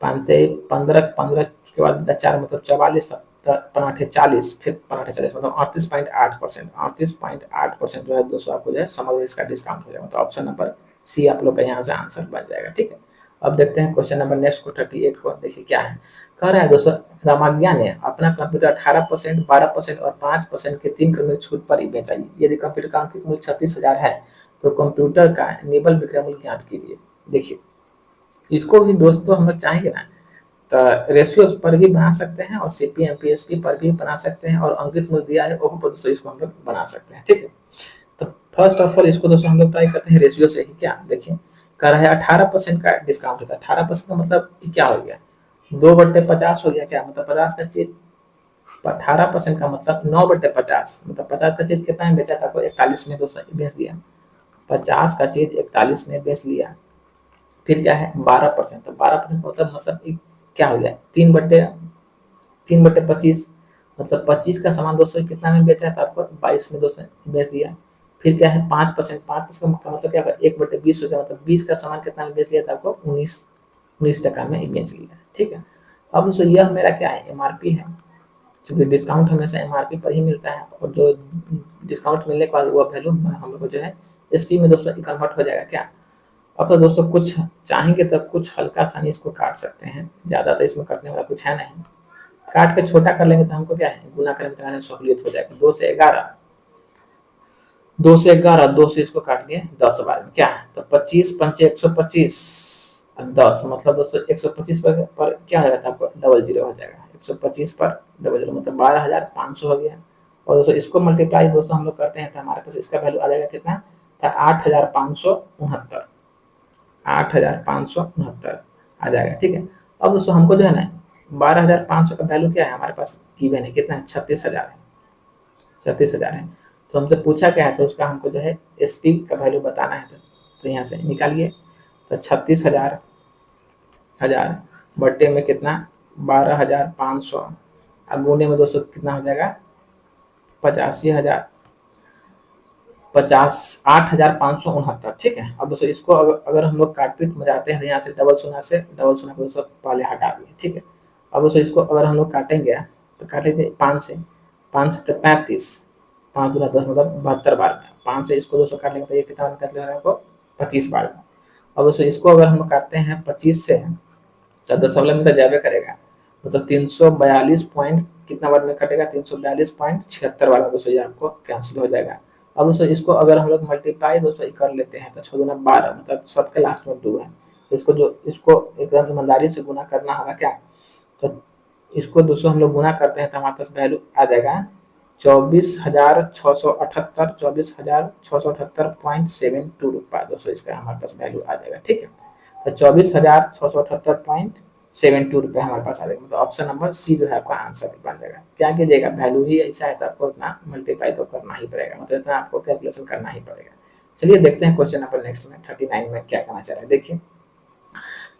15 के बाद 4 मतलब 44, पराठे 40, फिर पराठे 40 मतलब 38.8%, 38.8% जो है दोस्तों आपको जो है समग्र इसका डिस्काउंट हो जाएगा। तो ऑप्शन नंबर सी आप लोग का यहाँ से आंसर बन जाएगा। ठीक है, अब देखते हैं क्वेश्चन नंबर नेक्स्ट को 38 को। देखिए क्या है, कह रहा है दोस्तों रामाज्ञा ने अपना कंप्यूटर 18%, 12% और 5% के 3 क्रमिक छूट पर ही बेचा। यदि कंप्यूटर का अंकित मूल्य 36,000 है तो कंप्यूटर का निबल विक्रय मूल्य ज्ञात कीजिए। देखिए इसको भी दोस्तों हम लोग चाहेंगे ना तो रेशियो पर भी बना सकते हैं और सीपीएम पीएसपी पर भी बना सकते हैं और अंकित मूल्य दिया है वो पर दोस्तों इसको हम लोग बना सकते हैं। ठीक है, तो फर्स्ट ऑफ ऑल इसको दोस्तों हम लोग ट्राई करते हैं रेशियो से ही। क्या देखिए कर रहा है 18% का डिस्काउंट होता है, 18% का मतलब क्या हो गया 2/50 हो गया क्या, मतलब 50 का चीज 18% का मतलब 9/50 मतलब 50 का चीज कितना में बेचा था, आपको 41 में दोस्तों बेच दिया, 50 का चीज 41 में बेच लिया। फिर क्या है 12%, तो 12% का मतलब क्या हो गया 3/25 मतलब 25 का सामान दोस्तों कितना में बेचा था आपको 22 में दोस्तों बेच दिया। फिर क्या है 5%, 5% का मतलब क्या होगा 1/20 हो गया, मतलब 20 का सामान कितना में बेच लिया था आपको 19% में बेच लिया। ठीक है, अब दोस्तों यह मेरा क्या है एमआरपी है, क्योंकि डिस्काउंट हमेशा एमआरपी पर ही मिलता है और जो डिस्काउंट मिलने के बाद वो वैल्यू हम लोग को जो है एसपी में दोस्तों कन्वर्ट हो जाएगा। क्या अब तो दोस्तों कुछ चाहेंगे तो कुछ हल्का सा इसको काट सकते हैं, ज़्यादा तो इसमें कटने वाला कुछ है नहीं, काट के छोटा कर लेंगे तो हमको क्या है गुना करने में सहूलियत हो जाएगा। 2 से 11 211, 2 से इसको काट लिए 10 बार में, क्या है तो 25 पंचे 125, 10 मतलब दोस्तों 125 पर क्या हो जाता है आपको डबल जीरो हो जाएगा, 125 पर डबल जीरो मतलब 12,500 हो गया। और दोस्तों इसको मल्टीप्लाई दोस्तों हम लोग करते हैं तो हमारे पास इसका वैल्यू आ जाएगा कितना था 8,569, 8,569 आ जाएगा, ठीक है। अब दोस्तों हमको जो है ना 12,500 का वैल्यू क्या है हमारे पास गिवन है, कितना है 36,000 है, 36,000 है। तो हमसे पूछा क्या है तो उसका हमको जो है एसपी का वैल्यू बताना है, तो यहाँ से निकालिए तो 36,000 हजार बट्टे में कितना 12,500 अब गुने में दोस्तों कितना हो जाएगा 85,000, 8,569, ठीक है। अब दोस्तों इसको अगर हम लोग काटपीट में जाते हैं तो यहाँ से डबल शून्य को दोस्तों पहले हटा दिए, ठीक है। अब दोस्तों इसको अगर हम लोग काटेंगे तो काट लीजिए 5 से, 5 से तो 35, 5 गुना 10 मतलब 72 बार में, 5 से इसको दोस्तों काट लेंगे तो ये कितना निकल जाएगा आपको 25 बार में। अब दोस्तों इसको अगर हम लोग काटते हैं 25 से तो दशमलव में तो जाबे करेगा, मतलब 342 पॉइंट कितना बार में कटेगा 342.76 बार में दोस्तों ये आपको कैंसिल हो जाएगा। अब दोस्तों इसको अगर हम लोग मल्टीप्लाई दोस्तों कर लेते हैं तो 6 गुना 12 मतलब सबके लास्ट में 2 है, तो इसको एकदम ईमानदारी से गुना करना होगा क्या, तो इसको दोस्तों हम लोग गुना करते हैं तो हमारे पास वैल्यू आ जाएगा 24,678, 24,678.72 रुपये दोस्तों इसका हमारे पास वैल्यू आ जाएगा, ठीक है। तो 24,678.72 रुपये हमारे पास आ जाएगा, तो ऑप्शन नंबर सी जो है आपका आंसर बन जाएगा। क्या कीजिएगा वैल्यू ही ऐसा है तो आपको इतना मल्टीप्लाई तो करना ही पड़ेगा, मतलब इतना आपको कैलकुलेशन करना ही पड़ेगा। चलिए देखते हैं क्वेश्चन नंबर नेक्स्ट में 39 में क्या करना चाह रहे हैं, देखिए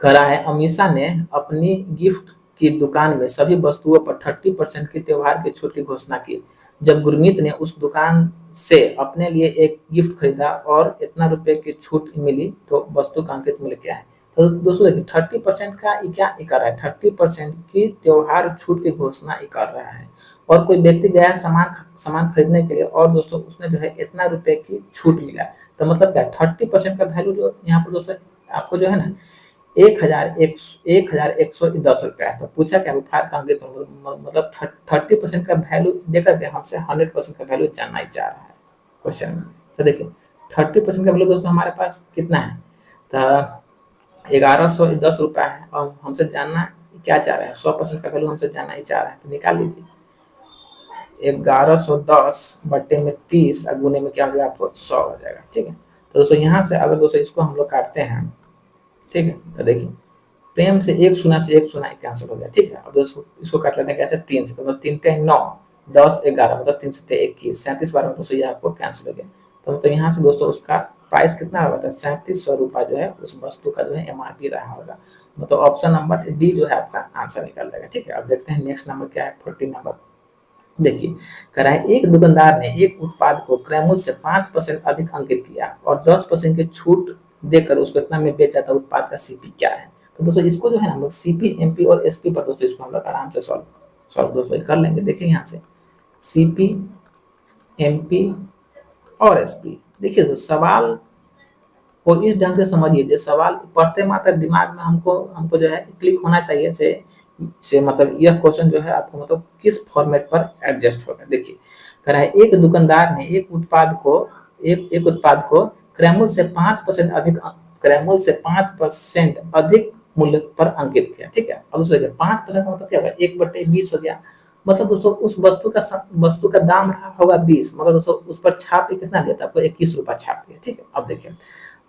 करा है अमीषा ने अपनी गिफ्ट की दुकान में सभी वस्तुओं पर 30% की त्योहार की छूट की घोषणा की। जब गुरमीत ने उस दुकान से अपने लिए एक गिफ्ट खरीदा और इतना रुपए की छूट मिली तो वस्तु का अंकित मूल्य क्या है। तो दोस्तों देखिए 30% का क्या कर रहा है, 30% की त्योहार छूट की घोषणा कर रहा है और कोई व्यक्ति गया है सामान खरीदने के लिए और दोस्तों उसने जो है इतना रुपए की छूट मिला, तो मतलब क्या 30% का वैल्यू जो यहाँ पर दोस्तों आपको जो है ना 1,110 रुपया है। तो पूछा क्या उपहार का अंकित मतलब 30% का वैल्यू देकर के हमसे 100% का वैल्यू जानना ही चाह रहा है क्वेश्चन में। तो देखिए 30% का वैल्यू दोस्तों हमारे पास कितना है तो 1,110 रुपया है और हमसे जानना क्या चाह रहा है 100% का वैल्यू हमसे जानना ही चाह रहा है, तो निकाल लीजिए 1,110 बट्टे में 30 और गुने में क्या हो जाएगा आपको 100 हो जाएगा, ठीक है। तो दोस्तों यहाँ से अगर दोस्तों इसको हम लोग काटते हैं, ठीक है, तो देखिए प्रेम से एक शून्य कैंसिल हो गया, ठीक है। अब दोस्तों इसको काट लेते हैं कैसे 3 से, तो मतलब 3 × 9 10 11 मतलब 3 से 21 37 बार में दोस्तों ये आपको कैंसिल हो गया। तो मतलब यहाँ से दोस्तों उसका प्राइस कितना होगा तो 3700 रुपया जो है उस वस्तु का जो है एमआरपी रहा होगा, मतलब ऑप्शन नंबर डी जो है आपका आंसर निकल जाएगा, ठीक है। अब देखते हैं नेक्स्ट नंबर क्या है 14 नंबर। देखिए कराए एक दुकानदार ने एक उत्पाद को क्रय मूल्य से 5% अधिक अंकित किया और 10% की छूट देकर उसको इतना में बेचा था, उत्पाद का सीपी क्या है। तो दोस्तों इसको जो है ना हम लोग सीपी एमपी और एसपी पर दोस्तों इसको हम लोग आराम से सॉल्व दोस्तों कर लेंगे। देखिए यहाँ से सीपी एमपी और एसपी, देखिए तो सवाल को इस ढंग से समझिए जो सवाल पढ़ते मात्र दिमाग में हमको जो है क्लिक होना चाहिए से मतलब यह क्वेश्चन जो है आपको मतलब किस फॉर्मेट पर एडजस्ट होगा। देखिए कह रहा है एक दुकानदार ने एक उत्पाद को क्रय से 5% अधिक मूल्य पर अंकित किया, ठीक है। अब दोस्तों 5% का मतलब क्या होगा 1/20 हो गया, मतलब दोस्तों उस वस्तु का दाम रहा होगा 20, मगर दोस्तों उस पर छाप के कितना दिया था आपको 21 रुपया छाप दिया, ठीक है। अब देखिए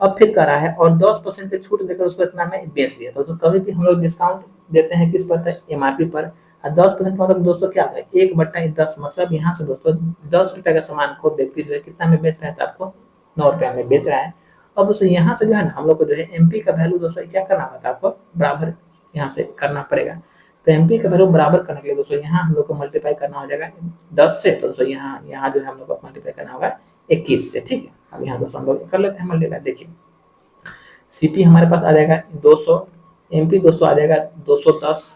अब फिर करा है और 10% की छूट देकर उसको इतना में बेच दिया, तो कभी भी हम लोग डिस्काउंट देते हैं किस पर एमआरपी पर, 10% मतलब दोस्तों क्या होगा 1/10 मतलब यहाँ से दोस्तों 10 रुपए का सामान को व्यक्ति जो है कितना में बेच रहा है तो आपको 9 रुपया में बेच रहा है। अब दोस्तों यहाँ से जो है ना हम लोग को जो है एमपी का वैल्यू दोस्तों क्या करना होता है आपको बराबर यहाँ से करना पड़ेगा। तो एमपी का वैल्यू बराबर करने के लिए दोस्तों यहाँ हम लोग को मल्टीप्लाई करना हो जाएगा 10 से, तो दोस्तों यहाँ जो है हम लोग को मल्टीप्लाई करना होगा 21 से, ठीक है। अब यहाँ दोस्तों हम लोग कर लेते हैं मल्टीप्लाई। देखिए सीपी हमारे पास आ जाएगा 200, एमपी दोस्तों आ जाएगा 210,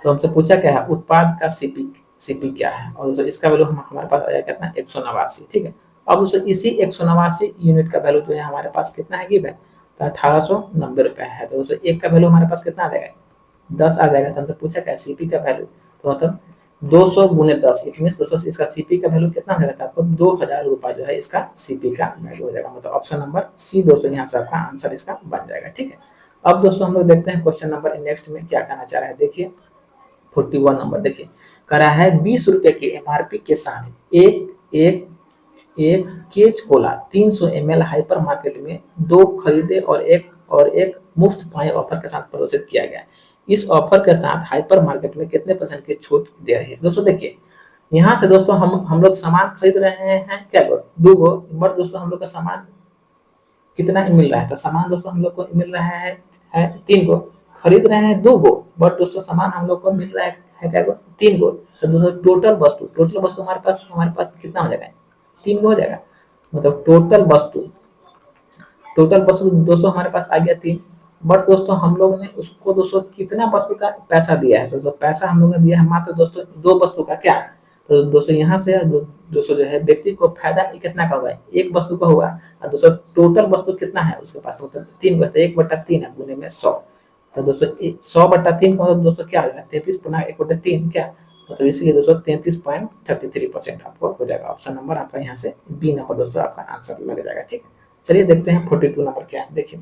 तो हमसे पूछा क्या है उत्पाद का सीपी क्या है, और दोस्तों इसका वैल्यू हमारे पास आ जाएगा कितना 189, ठीक है। अब दोस्तों इसी 189 यूनिट का वैल्यू जो है हमारे पास कितना है गिवन तो 1890 रुपए है, तो दोस्तों एक का वैल्यू हमारे पास कितना आ जाएगा 10 आ जाएगा। तो हमसे पूछा क्या सीपी का वैल्यू, तो मतलब 200 गुने 10 इट मीन दोस्तों इसका सीपी का वैल्यू कितना हो जाएगा आपको 2000 रुपया जो है इसका सीपी का वैल्यू हो जाएगा। मतलब ऑप्शन नंबर सी दोस्तों यहाँ से आपका आंसर इसका बन जाएगा। ठीक है, अब दोस्तों हम लोग देखते हैं क्वेश्चन नंबर नेक्स्ट में क्या कहना चाह रहा है। देखिए 41 नंबर देखिए करा है 20 रुपए के एमआरपी के साथ एक एक एक केज कोला 300 ml हाइपर मार्केट में 2 खरीदे और एक मुफ्त पाए ऑफर के साथ प्रदर्शित किया गया। इस ऑफर के साथ हाइपर मार्केट में कितने % की छूट दे रही है। दोस्तों देखिए यहाँ से दोस्तों हम लोग सामान खरीद रहे हैं क्या दो गो, बट दोस्तों हम लोग का सामान कितना मिल रहा है, तो सामान दोस्तों हम लोग को मिल रहा है 3 गो, खरीद रहे हैं 2 गो, बट दोस्तों सामान हम लोग को मिल रहा है क्या 3 गो। तो दोस्तों टोटल वस्तु हमारे पास कितना हो जाएगा 3 गो हो जाएगा। मतलब टोटल वस्तु दोस्तों हमारे पास आ गया 3, बट दोस्तों हम लोग ने उसको दोस्तों कितना वस्तु का पैसा दिया है। दोस्तों पैसा हम लोग ने दिया है मात्र दोस्तों 2 वस्तु का क्या, तो दोस्तों यहाँ से दोस्तों जो है व्यक्ति को फायदा कितना का होगा, एक वस्तु का होगा, और दोस्तों टोटल वस्तु कितना है उसके पास, मतलब 3 बचता है, 1/3 है गुने में 100। तो दोस्तों 100/3 का मतलब दोस्तों क्या हो जाएगा 33 गुना 1/3 क्या, मतलब इसलिए दोस्तों 33.33% आपको हो जाएगा। ऑप्शन नंबर आपका यहाँ से बी नंबर दोस्तों आपका आंसर लग जाएगा। ठीक है, चलिए देखते हैं 42 नंबर क्या है। देखिए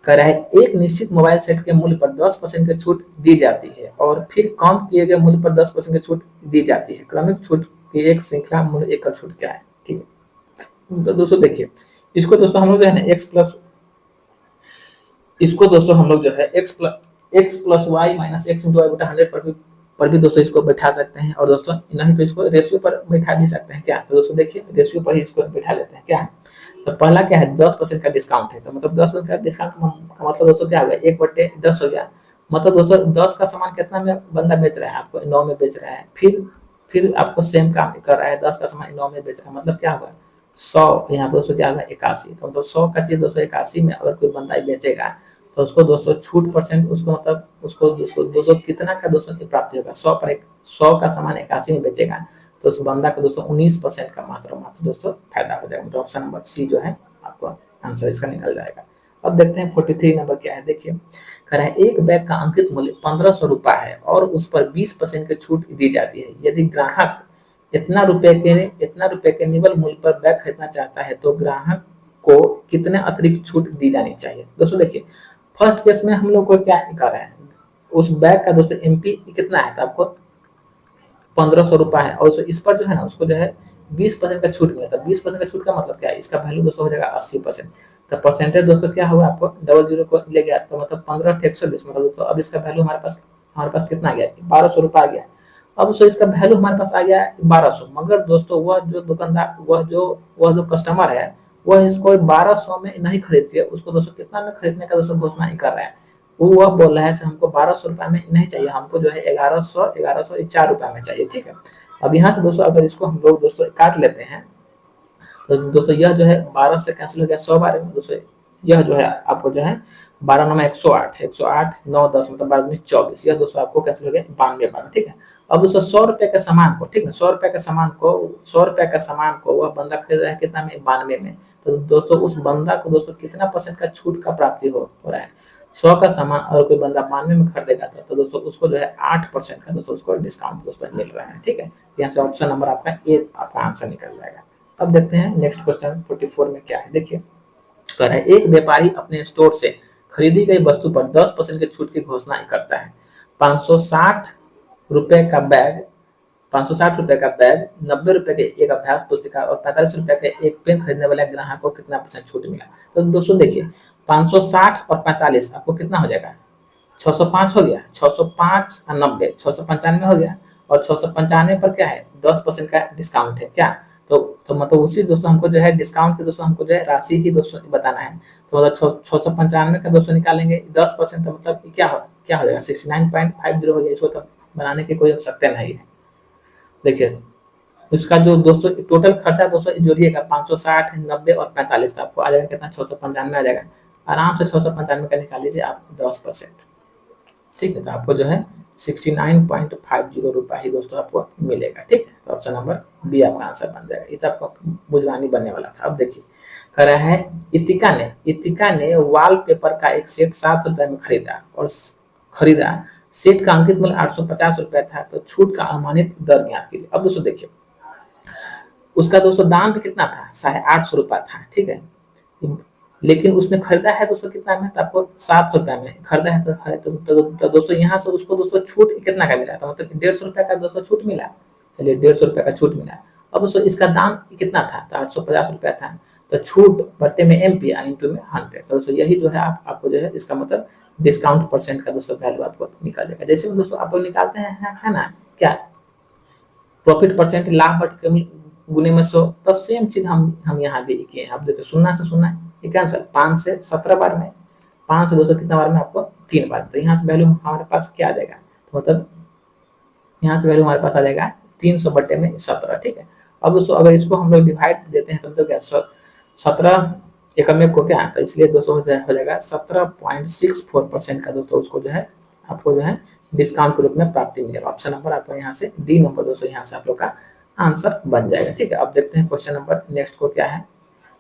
कह रहा है एक निश्चित मोबाइल सेट के मूल्य पर 10% की छूट दी जाती है और फिर कम किए गए मूल्य पर 10% की छूट दी जाती है। क्रमिक छूट की एक श्रृंखला मूल्य एकल छूट क्या है। ठीक है, तो दोस्तों देखिए इसको दोस्तों हम लोग जो है ना इसको दोस्तों हम लोग जो है x plus y minus x into y बटा 100 पर भी दोस्तों इसको बैठा सकते हैं, और दोस्तों नहीं तो इसको रेशियो पर बैठा भी सकते हैं क्या। तो दोस्तों देखिए रेशियो पर ही इसको बैठा लेते हैं क्या। तो पहला क्या है 10% का डिस्काउंट है, तो मतलब 10% का डिस्काउंट का मतलब दोस्तों क्या हो गया 1/10 हो गया। मतलब दोस्तों 10 का सामान कितना में बंदा बेच रहा है, आपको 9 में बेच रहा है, फिर आपको सेम काम कर रहा है 10 का सामान 9 में बेच रहा है, मतलब क्या होगा 100, यहाँ पर दोस्तों क्या होगा 81। तो मतलब 100 का चीज दोस्तों 81 में अगर कोई बंदा बेचेगा तो उसको दोस्तों छूट % उसको मतलब उसको दोस्तों कितना का दोस्तों प्राप्त होगा 100 का सामान 81 में बेचेगा तो उस बंदा का दोस्तों 19% का मात्र दोस्तों फायदा हो जाएगा। मतलब ऑप्शन नंबर सी जो है आपको आंसर इसका निकल जाएगा। अब देखते हैं 43 नंबर क्या है। देखिए कह रहा है एक बैग का अंकित मूल्य 1500 रुपया है और उस पर 20% की छूट दी जाती है। यदि ग्राहक इतना रुपए के निवल मूल्य पर बैग खरीदना चाहता है तो ग्राहक को कितने अतिरिक्त छूट दी जानी चाहिए। दोस्तों देखिए फर्स्ट केस में हम लोग को क्या कर रहे हैं, उस बैग का दोस्तों एमपी कितना है तो आपको 1500 रुपया है, और इस पर जो है ना उसको जो है 20% का छूट मिला था। 20% का छूट का मतलब क्या है, इसका वैल्यू दोस्तों हो जाएगा 80%। तो परसेंटेज दोस्तों क्या होगा आपको 00 को ले गया तो मतलब 15/120, मतलब दोस्तों अब इसका वैल्यू हमारे पास कितना आ गया 1200 रुपया आ गया। अब दोस्तों इसका वैल्यू हमारे पास आ गया 1200, मगर दोस्तों वह जो दुकानदार वह जो कस्टमर है वह इसको 1200 में नहीं खरीद के उसको दोस्तों कितना में खरीदने का दोस्तों घोषणा ही कर रहा है। वह बोल रहा है से हमको 1200 रुपया में नहीं चाहिए, हमको जो है 1104 रुपया में चाहिए। ठीक है, अब यहाँ से दोस्तों अगर इसको हम लोग दोस्तों काट लेते हैं तो दोस्तों यह जो है 12 से कैंसिल हो गया 100 बार में दोस्तों, यह जो है आपको जो है 12 9 108 9 10 मतलब 12 24, यह दोस्तों आपको कैंसिल हो गया 92 बार। ठीक है, अब दोस्तों 100 रुपए के सामान को, ठीक है 100 रुपए के सामान को वह बंदा खरीद रहा है कितना में 92 में, तो दोस्तों उस बंदा को दोस्तों कितना % का छूट का प्राप्ति हो रहा है। 100 का सामान अगर कोई बंदा 92 में खरीदेगा तो दोस्तों उसको जो है 8% का दोस्तों उसको डिस्काउंट दोस्तों मिल रहा है। ठीक है, यहाँ से ऑप्शन नंबर आपका ए आपका आंसर निकल जाएगा। अब देखते हैं नेक्स्ट क्वेश्चन 44 में क्या है। देखिए कह रहा है एक व्यापारी अपने स्टोर से खरीदी गई वस्तु पर 10% की छूट की घोषणा करता है। 560 रुपए का बैग 90 रुपए के एक अभ्यास पुस्तिका और 45 रुपए के एक पेन खरीदने वाले ग्राहक को कितना % छूट मिला। तो दोस्तों देखिए 560 और 45 आपको कितना हो जाएगा 605 हो गया, 605 और 90 695 हो गया, और 695 पर क्या है 10% का डिस्काउंट है क्या। तो मतलब उसी दोस्तों हमको जो है डिस्काउंट के दोस्तों हमको जो है राशि ही दोस्तों बताना है। तो मतलब 695 का दोस्तों निकालेंगे 10%, तो मतलब क्या हो जाएगा 69.50 हो गया। इसको तो बनाने की कोई आवश्यकता नहीं है। देखिए उसका जो दोस्तों टोटल खर्चा दोस्तों जोड़िएगा 560 90 और 45, तो आपको आ जाएगा कितना 695 आ जाएगा। आराम से 695 का निकाल लीजिए आप 10%। ठीक है, तो आपको जो है 69.50 रुपया ही दोस्तों आपको मिलेगा। ठीक है, तो ऑप्शन नंबर बी आपका आंसर बन जाएगा। ये तो आपको बुझवानी बनने वाला था। अब देखिए कह रहा है इतिका ने वॉलपेपर का एक सेट 7 रुपए में खरीदा सेट का अंकित मूल्य 850 रुपया था, तो छूट का अनुमानित दर ज्ञात कीजिए। अब दोस्तों देखिए, उसका दोस्तों दाम भी कितना था, 850 रुपया था, ठीक है, लेकिन उसने खरीदा है दोस्तों कितना में, तो आपको 700 रुपया में खरीदा है, तो दोस्तों यहाँ से उसको दोस्तों छूट कितना का मिला, तो मतलब 150 रुपया का दोस्तों छूट मिला। चलिए 150 रुपया का छूट मिला। अब दोस्तों इसका दाम कितना था, तो 850 रुपया था, तो छूट बट्टे में एमपी इंटू में 100, तो दोस्तों यही जो है आपको जो है इसका मतलब डिस्काउंट परसेंट का दोस्तों वैल्यू आपको निकल जाएगा। जैसे दोस्तों आप लोग निकालते हैं है ना, क्या प्रॉफिट परसेंट लाभ बट गुने में 100, तो सेम चीज हम यहाँ भी किए हैं। आप देखिए 0 से 0 ये आंसर, 5 से 17 बार में, 5 से दोस्तों कितना बार में, आपको 3 बार, तो यहाँ से वैल्यू हमारे पास क्या आ जाएगा, तो मतलब यहाँ से वैल्यू हमारे पास आ जाएगा 300 बट्टे में 17, ठीक है। अब दोस्तों अगर इसको हम लोग डिवाइड देते हैं तो क्या 17 एकम में को क्या, तो इसलिए दोस्तों हो जाएगा 17.64% का दोस्तों उसको जो है आपको जो है डिस्काउंट के रूप में प्राप्ति मिलेगा। ऑप्शन नंबर आपको यहाँ से डी नंबर दोस्तों यहाँ से आप लोग का आंसर बन जाएगा, ठीक है। अब देखते हैं क्वेश्चन नंबर नेक्स्ट को क्या है।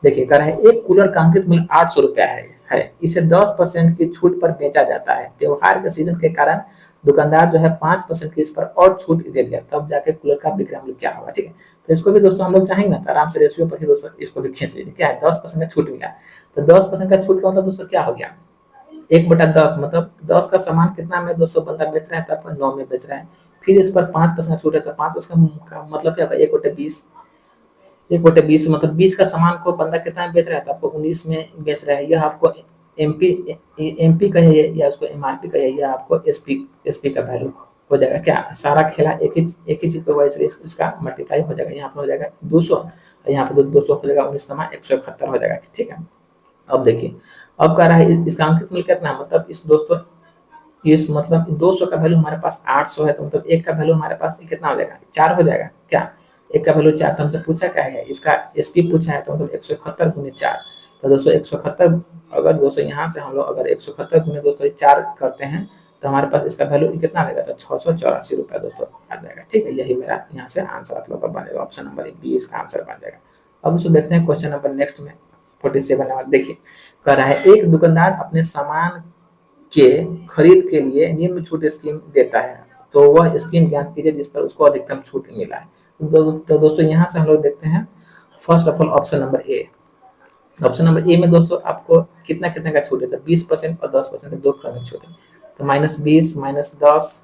देखिए कह रहा है एक कूलर का अंकित मूल्य 800 रुपया है, इसे 10% की छूट पर बेचा जाता है। त्योहार के सीजन के कारण दुकानदार जो है 5% की इस पर और छूट दे दिया, तब जाके कूलर का विक्रय मूल्य क्या होगा, ठीक है। तो इसको भी दोस्तों हम लोग चाहेंगे ना, तो आराम से रेशियो पर ही दोस्तों इसको भी खींच लीजिए। क्या है, 10% का छूट मिला, तो 10% का छूट का मतलब दोस्तों क्या हो गया, 1/10, मतलब 10 का सामान कितना में दोस्तों बंदा बेच रहा है, तो आपको 9 में बेच रहा है। फिर इस पर 5% छूट है, तो 5% का मतलब क्या होगा, 1/20, 1/20 मतलब 20 का सामान को बंदा कितना में बेच रहा है, तो आपको 19 में बेच रहा है। यह आपको एमपी कहिए या उसको एमआरपी कहिए, या आपको एसपी का वैल्यू हो जाएगा। क्या सारा खेला एक ही चीज पे हुआ, इसलिए इसका मल्टीप्लाई हो जाएगा, यहाँ पर हो जाएगा 200, यहाँ पर 200 हो जाएगा, 19 171 हो जाएगा, ठीक है। अब देखिए, अब कह रहा है इसका अंकित मूल्य कितना, मतलब इस दोस्तों इस मतलब 200 का वैल्यू हमारे पास 800 है, तो मतलब एक का वैल्यू हमारे पास कितना हो जाएगा, 4 हो जाएगा। क्या एक का वैल्यू 4, तो हमसे पूछा क्या है, इसका एसपी पूछा है, तो मतलब 171 गुने 4, तो दोस्तों 171, अगर दोस्तों यहाँ से हम लोग अगर 171 गुने दोस्तों 4 करते हैं, तो हमारे पास इसका वैल्यू कितना आएगा, तो 684 रुपया दोस्तों आ जाएगा, ठीक है। यही मेरा यहाँ से आंसर आप लोग का बनेगा, ऑप्शन नंबर बी इसका आंसर बन जाएगा। अब उसको देखते हैं क्वेश्चन नंबर नेक्स्ट में 47 नंबर। देखिए कह रहा है एक दुकानदार अपने सामान के खरीद के लिए निम्न छूट स्कीम देता है, तो वह स्कीम ज्ञात कीजिए जिस पर उसको अधिकतम छूट मिला है। तो दोस्तों यहाँ से हम लोग देखते हैं first of all option number A. Option number A में दोस्तों आपको कितना कितना का छूट है, तो 20% और 10% का दो क्रमिक छूट है, तो -20 -10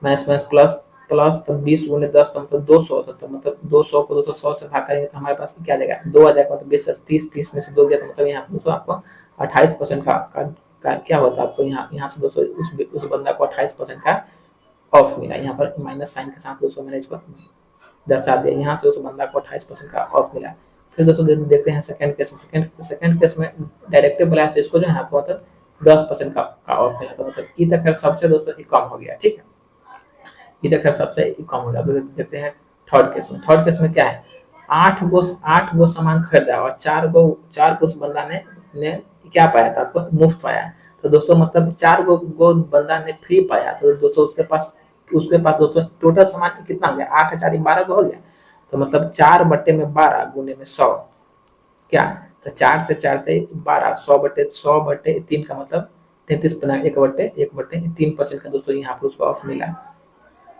माइनस प्लस प्लस, तो 20 गुने 10 तो मतलब 200, तो मतलब 200 को 200 से भाग करेंगे तो हमारे पास क्या आ जाएगा, 2 आ जाएगा, मतलब 20 30 30 में से 2 गया, तो मतलब यहाँ दोस्तों आपको 28% का क्या होता है, आपको यहाँ से दोस्तों उस बंदा को 28% का ऑफ मिला। यहाँ पर माइनस साइन के साथ दोस्तों मैंने इसको दर्शा दिया, यहाँ से उस बंदा को 28% का ऑफ मिला। फिर दोस्तों देखते हैं सेकंड केस में, सेकंड केस में डायरेक्टिव बोला है, इसको जो है आपको मतलब 10% का ऑफ मिला, तो मतलब ई तक सबसे दोस्तों कम हो गया, ठीक है, ई तक सबसे कम हो गया। देखते हैं थर्ड केस में, थर्ड केस में क्या है, 8 गो सामान खरीदा और 4 गो उस बंदा ने क्या पाया था, आपको मुफ्त पाया, तो दोस्तों मतलब 4 गो बंदा ने फ्री पाया, तो दोस्तों उसके पास दोस्तों टोटल सामान कितना हो गया, 8 4 12 को हो गया, तो मतलब 4/12 गुने में 100, क्या, तो 4 से 4 थे 12, 100/3 का मतलब 33 बना, 1/3% का दोस्तों यहाँ पर उसको ऑफ मिला।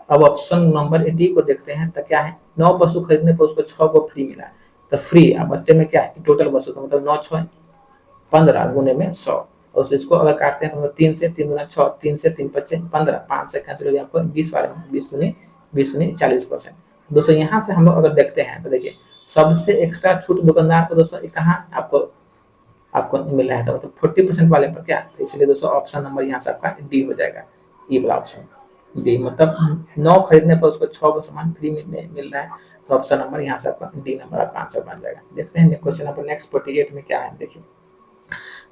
अब ऑप्शन नंबर डी को देखते हैं, तो क्या है, 9 वस्तु खरीदने पर उसको 6 को फ्री मिला, तो फ्री अब बट्टे में क्या है टोटल वस्तु, तो मतलब 9 6 15 गुने में 100, और इसको अगर काटते हैं तो मतलब 3 से 3 गुना 6, 3 से 3 5 15, 5 से कैंसिल हो गया, आपको 20 वाले में 20 गुनी 40%। दोस्तों यहाँ से हम लोग अगर देखते हैं तो देखिए सबसे एक्स्ट्रा छूट दुकानदार को दोस्तों कहाँ आपको मिल रहा है, तो मतलब 40% वाले पर क्या, तो इसलिए दोस्तों ऑप्शन नंबर यहाँ से आपका डी हो जाएगा, ई वाला ऑप्शन डी, मतलब 9 खरीदने पर उसको 6 को सामान फ्री मिल रहा है, तो ऑप्शन नंबर यहाँ से आपका डी नंबर आपका आंसर बन जाएगा। देखते हैं क्वेश्चन नंबर नेक्स्ट 48 में क्या है। देखिए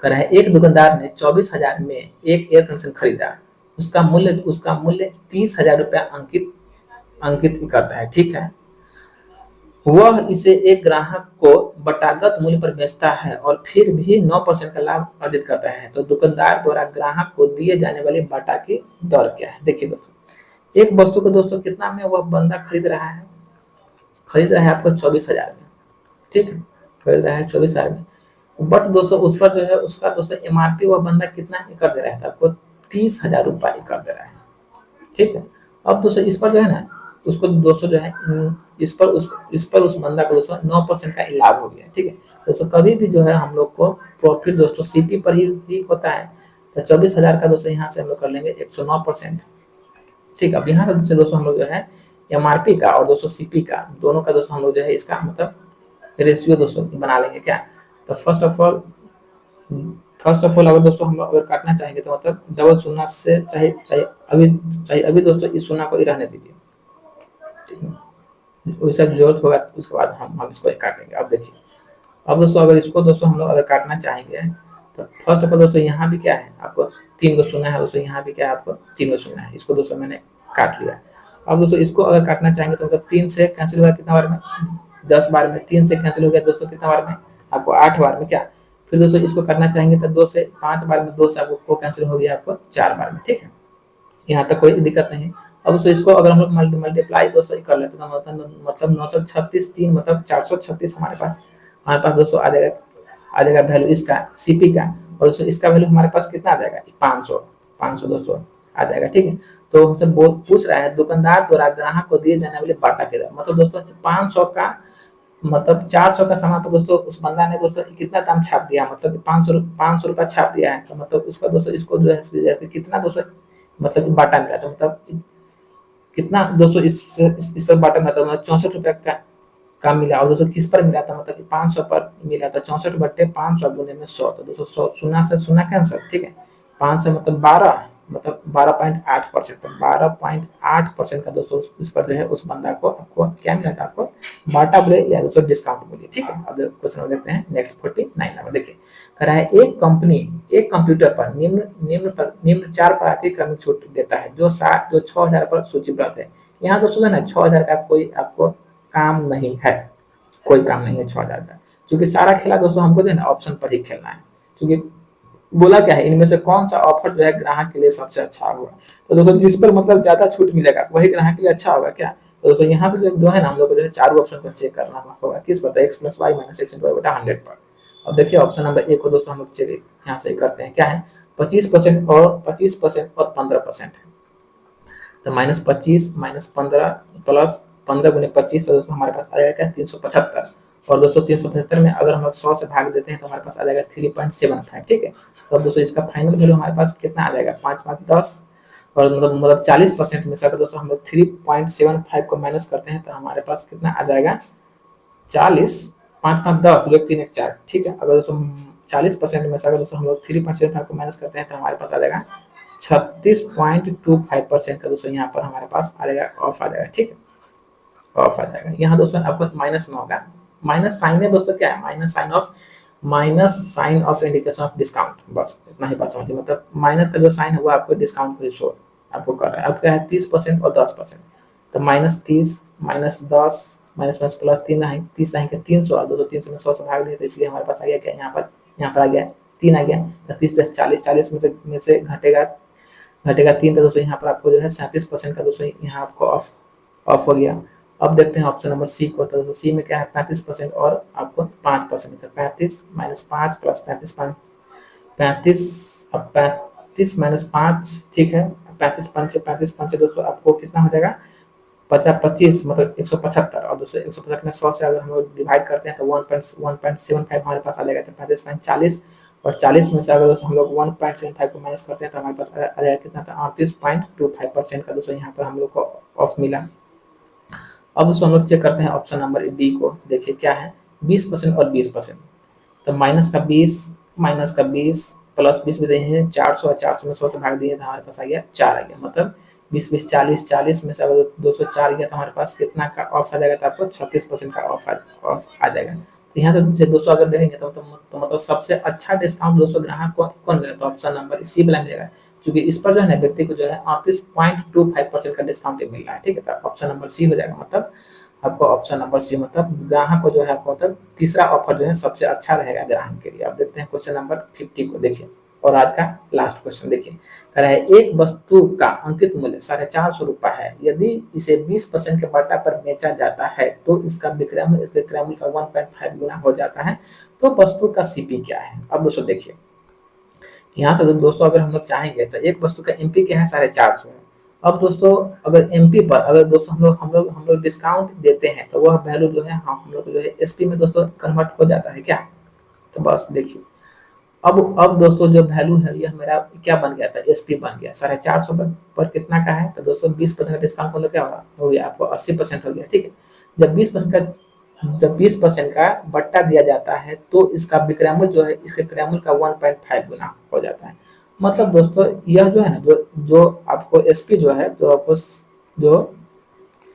कह रहा है एक दुकानदार ने 24,000 में एक एयर कंडीशन खरीदा, उसका मूल्य 30,000 रुपया अंकित करता है, ठीक है। वह इसे एक ग्राहक को बटागत मूल्य पर बेचता है और फिर भी 9% का लाभ अर्जित करता है, तो दुकानदार द्वारा ग्राहक को दिए जाने वाली बाटा की दर क्या है। देखिए दोस्तों एक वस्तु को दोस्तों कितना में वह बंदा खरीद रहा है आपको 24,000 में, ठीक है, खरीद रहा है 24,000 में, बट दोस्तों उस पर जो है उसका दोस्तों एमआरपी वह बंदा कितना कर दे रहा है, आपको 30,000 रुपये कर दे रहा है, ठीक है। अब दोस्तों इस पर जो है ना, उसको दोस्तों जो है इस पर उस बंदा को दोस्तों 9% का लाभ हो गया, ठीक है। दोस्तों कभी भी जो है हम लोग को प्रॉफिट दोस्तों सीपी पर ही होता है। तो 24,000 का दोस्तों यहाँ से हम लोग कर लेंगे 109%, ठीक है। अब यहाँ से दोस्तों हम लोग जो है एमआरपी का और दोस्तों सीपी का दोनों का दोस्तों हम लोग जो है इसका मतलब रेशियो दोस्तों बना लेंगे क्या। तो फर्स्ट ऑफ ऑल अगर दोस्तों हम अगर काटना चाहेंगे तो मतलब डबल शून्य से चाहे अभी दोस्तों इस शून्य को ही रहने दीजिए, ठीक है। वैसा जरूरत होगा उसके बाद हम इसको काटेंगे। अब देखिए, अब दोस्तों अगर इसको दोस्तों हम लोग अगर काटना चाहेंगे तो फर्स्ट ऑफ ऑल दोस्तों यहाँ भी क्या है आपको 3 को शून्य है दोस्तों, यहाँ भी क्या है आपको 3 को शून्य है, इसको दोस्तों मैंने काट लिया। अब दोस्तों इसको अगर काटना चाहेंगे तो मतलब 3 से कैंसिल होगा कितना बार में 10 बार में, 3 से कैंसिल हो गया दोस्तों कितना बार में आपको 8 बार में क्या। फिर दोस्तों इसको करना चाहेंगे तो 2 से 5 बार में, 2 से आपको कैंसिल हो गया आपको 4 बार में, ठीक है। यहाँ तक कोई दिक्कत नहीं। अब दोस्तों इसको अगर हम लोग मल्टीप्लाई दोस्तों कर लेते हैं तो मतलब 9 36 3 मतलब 436 हमारे पास दोस्तों आ जाएगा वैल्यू इसका सीपी का। और दोस्तों इसका वैल्यू हमारे पास कितना आ जाएगा 500 दोस्तों आ जाएगा, ठीक है। तो हमसे पूछ रहा है दुकानदार द्वारा ग्राहक को दिए जाने वाले बाटा के दर, मतलब दोस्तों 500 का मतलब 400 का सामान पर दोस्तों उस बंदा ने दोस्तों कितना दाम छाप दिया, मतलब 500 रुपया छाप दिया है। तो मतलब उसका दोस्तों इसको जो है कितना दोस्तों मतलब बाटा मिला था, मतलब कितना दोस्तों इस पर बाटा मिला था, मतलब 64 रुपया का मिला। और दोस्तों किस पर मिला था मतलब 500 पर मिला था। 64/500 गुने में 100, तो दोस्तों 100 शून्य से शून्य कैंसिल, ठीक है। 5 से मतलब 12 मतलब 12.8%, तो 12.8% का दोस्तों उस पर जो है उस बंदा को आपको क्या मिला था, आपको बाटा बोले या दोस्तों डिस्काउंट बोलिए, ठीक है। अब क्वेश्चन देखते हैं नेक्स्ट 49 नंबर। देखिए कह रहा है एक कंपनी एक कंप्यूटर पर निम्न 4 प्रकार की क्रमिक छूट देता है जो 6,000 पर सूचीबद्ध है। यहाँ दोस्तों ना 6,000 का कोई आपको काम नहीं है, कोई काम नहीं है 6,000 का, क्योंकि सारा खेला दोस्तों हमको जो है ना ऑप्शन पर ही खेलना है। क्योंकि बोला क्या है इनमें से कौन सा ऑफर जो है ग्राहक के लिए सबसे अच्छा होगा, तो दोस्तों जिस पर मतलब ज्यादा छूट मिलेगा वही ग्राहक के लिए अच्छा होगा क्या। तो दोस्तों यहाँ से जो है ना हम लोग को जो है चारों ऑप्शन को चेक करना होगा, किस पर x + y - x × y / 100 पर। अब देखिए ऑप्शन नंबर 1 को दोस्तों हम लोग चेक यहाँ से करते हैं, क्या है 25% और 15% है। तो -25 - 15 प्लस 15 गुने 25, तो दोस्तों हमारे पास आ जाएगा क्या 375। और दोस्तों 375 में अगर हम लोग 100 से भाग देते हैं तो हमारे पास आ जाएगा 3.75, ठीक है। तो अब दोस्तों इसका फाइनल वैल्यू हमारे पास कितना आ जाएगा 5 5 10, और मतलब 40% में से अगर दोस्तों हम लोग 3.75 को माइनस करते हैं तो हमारे पास कितना आ जाएगा 40 5 5 10 2 1 3 1 4, ठीक है। अगर दोस्तों 40% में से अगर दोस्तों हम लोग 3.75 को माइनस करते हैं तो हमारे पास आ जाएगा 36.25% का दोस्तों यहाँ पर हमारे पास आ जाएगा ऑफ आ जाएगा, ठीक है, ऑफ आ जाएगा। यहाँ दोस्तों आपको माइनस में होगा, माइनस साइन है दोस्तों क्या है minus sign of indication of discount, बस इतना ही बात समझिए। मतलब माइनस का जो साइन है वो आपको डिस्काउंट को शो आपको कर रहा है। अब क्या है 30% और 10%, तो -30 -10 माइनस प्लस 30 आएंगे 300, और दोस्तों 300 में 100 से भाग दिए तो इसलिए हमारे पास आ गया क्या यहाँ पर आ गया 3 आ गया। तो 30 + 40 40 में से घटेगा 3, तो दोस्तों यहाँ पर आपको जो है 37% का दोस्तों यहाँ आपको ऑफ हो गया। अब देखते हैं ऑप्शन नंबर सी को, तो सी में क्या है 35% और आपको 5%, तो 35 - 5 + 35 35 अब 35 - 5, ठीक है। 35 5 दोस्तों आपको कितना हो जाएगा 25 मतलब 175, और दोस्तों 175 में 100 से अगर हम लोग डिवाइड करते हैं तो 1.75 हमारे पास आ जाएगा। तो 35.40 और 40 में से अगर दोस्तों हम लोग 1.75 को माइनस करते हैं तो हमारे पास आ जाएगा कितना था 38.25% का दोस्तों यहाँ पर हम लोग को ऑफ मिला। अब दोस्तों हम लोग चेक करते हैं ऑप्शन नंबर डी को। देखिए क्या है 20% और 20%, तो -20 प्लस 20 भी है 400, और 400 में 100 से भाग दिए तो हमारे पास आ गया 4 आ गया। मतलब 20 20 40 40 में से अगर 204 गया तो हमारे पास कितना का ऑफ आ जाएगा, तो आपको 36% का ऑफ आ जाएगा। तो यहाँ से दोस्तों अगर देखेंगे तो मतलब सबसे अच्छा डिस्काउंट दोस्तों ग्राहक को कौन मिलेगा, तो ऑप्शन नंबर सी वाला मिलेगा, क्योंकि इस पर जो है ना व्यक्ति को जो है 38.25% का डिस्काउंट मिल रहा है, ठीक है। तो ऑप्शन नंबर सी हो जाएगा, मतलब आपको ऑप्शन नंबर सी मतलब ग्राहक को जो है आपको मतलब तीसरा ऑफर जो है सबसे अच्छा रहेगा ग्राहक के लिए। अब देखते हैं क्वेश्चन नंबर 50 को। देखिए और आज का लास्ट क्वेश्चन देखिए, कह रहा है एक वस्तु का अंकित मूल्य 450 रुपये है, यदि इसे 20% के बाटा पर बेचा जाता है तो इसका विक्रय मूल्य इसके क्रय मूल्य का 1.5 गुना हो जाता है, तो वस्तु का सीपी क्या है। अब दोस्तों देखिए यहाँ से दोस्तों अगर हम लोग चाहेंगे तो एक वस्तु का एमपी क्या है 450 है। अब दोस्तों अगर एमपी पर अगर दोस्तों हम लोग डिस्काउंट देते हैं तो वह वैल्यू जो है हम लोग जो है एसपी में दोस्तों कन्वर्ट हो जाता है क्या। तो बस देखिए अब दोस्तों जो वैल्यू है यह मेरा क्या बन गया था, एसपी बन गया 450 पर कितना का है, तो दोस्तों 20% का डिस्काउंट मतलब क्या होगा, हो गया आपको 80% हो गया। ठीक है, जब 20% का बट्टा दिया जाता है तो इसका विक्रय जो है इसके क्रय मूल्य का 1.5 गुना हो जाता है। मतलब दोस्तों यह जो है ना जो आपको एसपी जो है जो आपको जो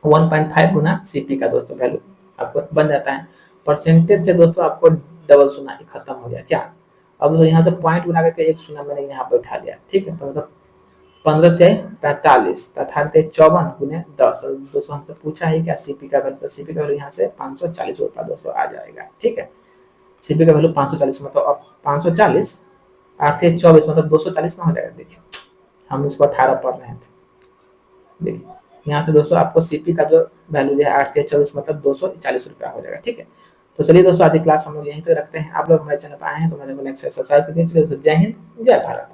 1.5 गुना सीपी का दोस्तों वैल्यू आपको बन जाता है। परसेंटेज से दोस्तों आपको डबल शून्य खत्म हो गया क्या। अब तो यहाँ से पॉइंट बना करके एक शून्य मैंने यहाँ पे उठा दिया। ठीक है, तो मतलब 15×45 58×54 गुने 10। और दोस्तों हमसे पूछा है क्या सीपी का वैल्यू, तो सीपी का वैल्यू यहाँ से 540 रुपया दोस्तों आ जाएगा। ठीक है, सीपी का वैल्यू 540 मतलब अब 540 8×24 मतलब 240 में हो जाएगा। देखिए हम इसको 18 पढ़ रहे थे। देखिए यहाँ से दोस्तों आपको सीपी का जो वैल्यू है 8×24 मतलब 240 रुपया हो जाएगा। ठीक है, तो चलिए दोस्तों आज की क्लास हम लोग यहीं तक रखते हैं। आप लोग हमारे चैनल पर आए हैं तो हमारे चैनल को सब्सक्राइब कीजिए। जय हिंद, जय भारत।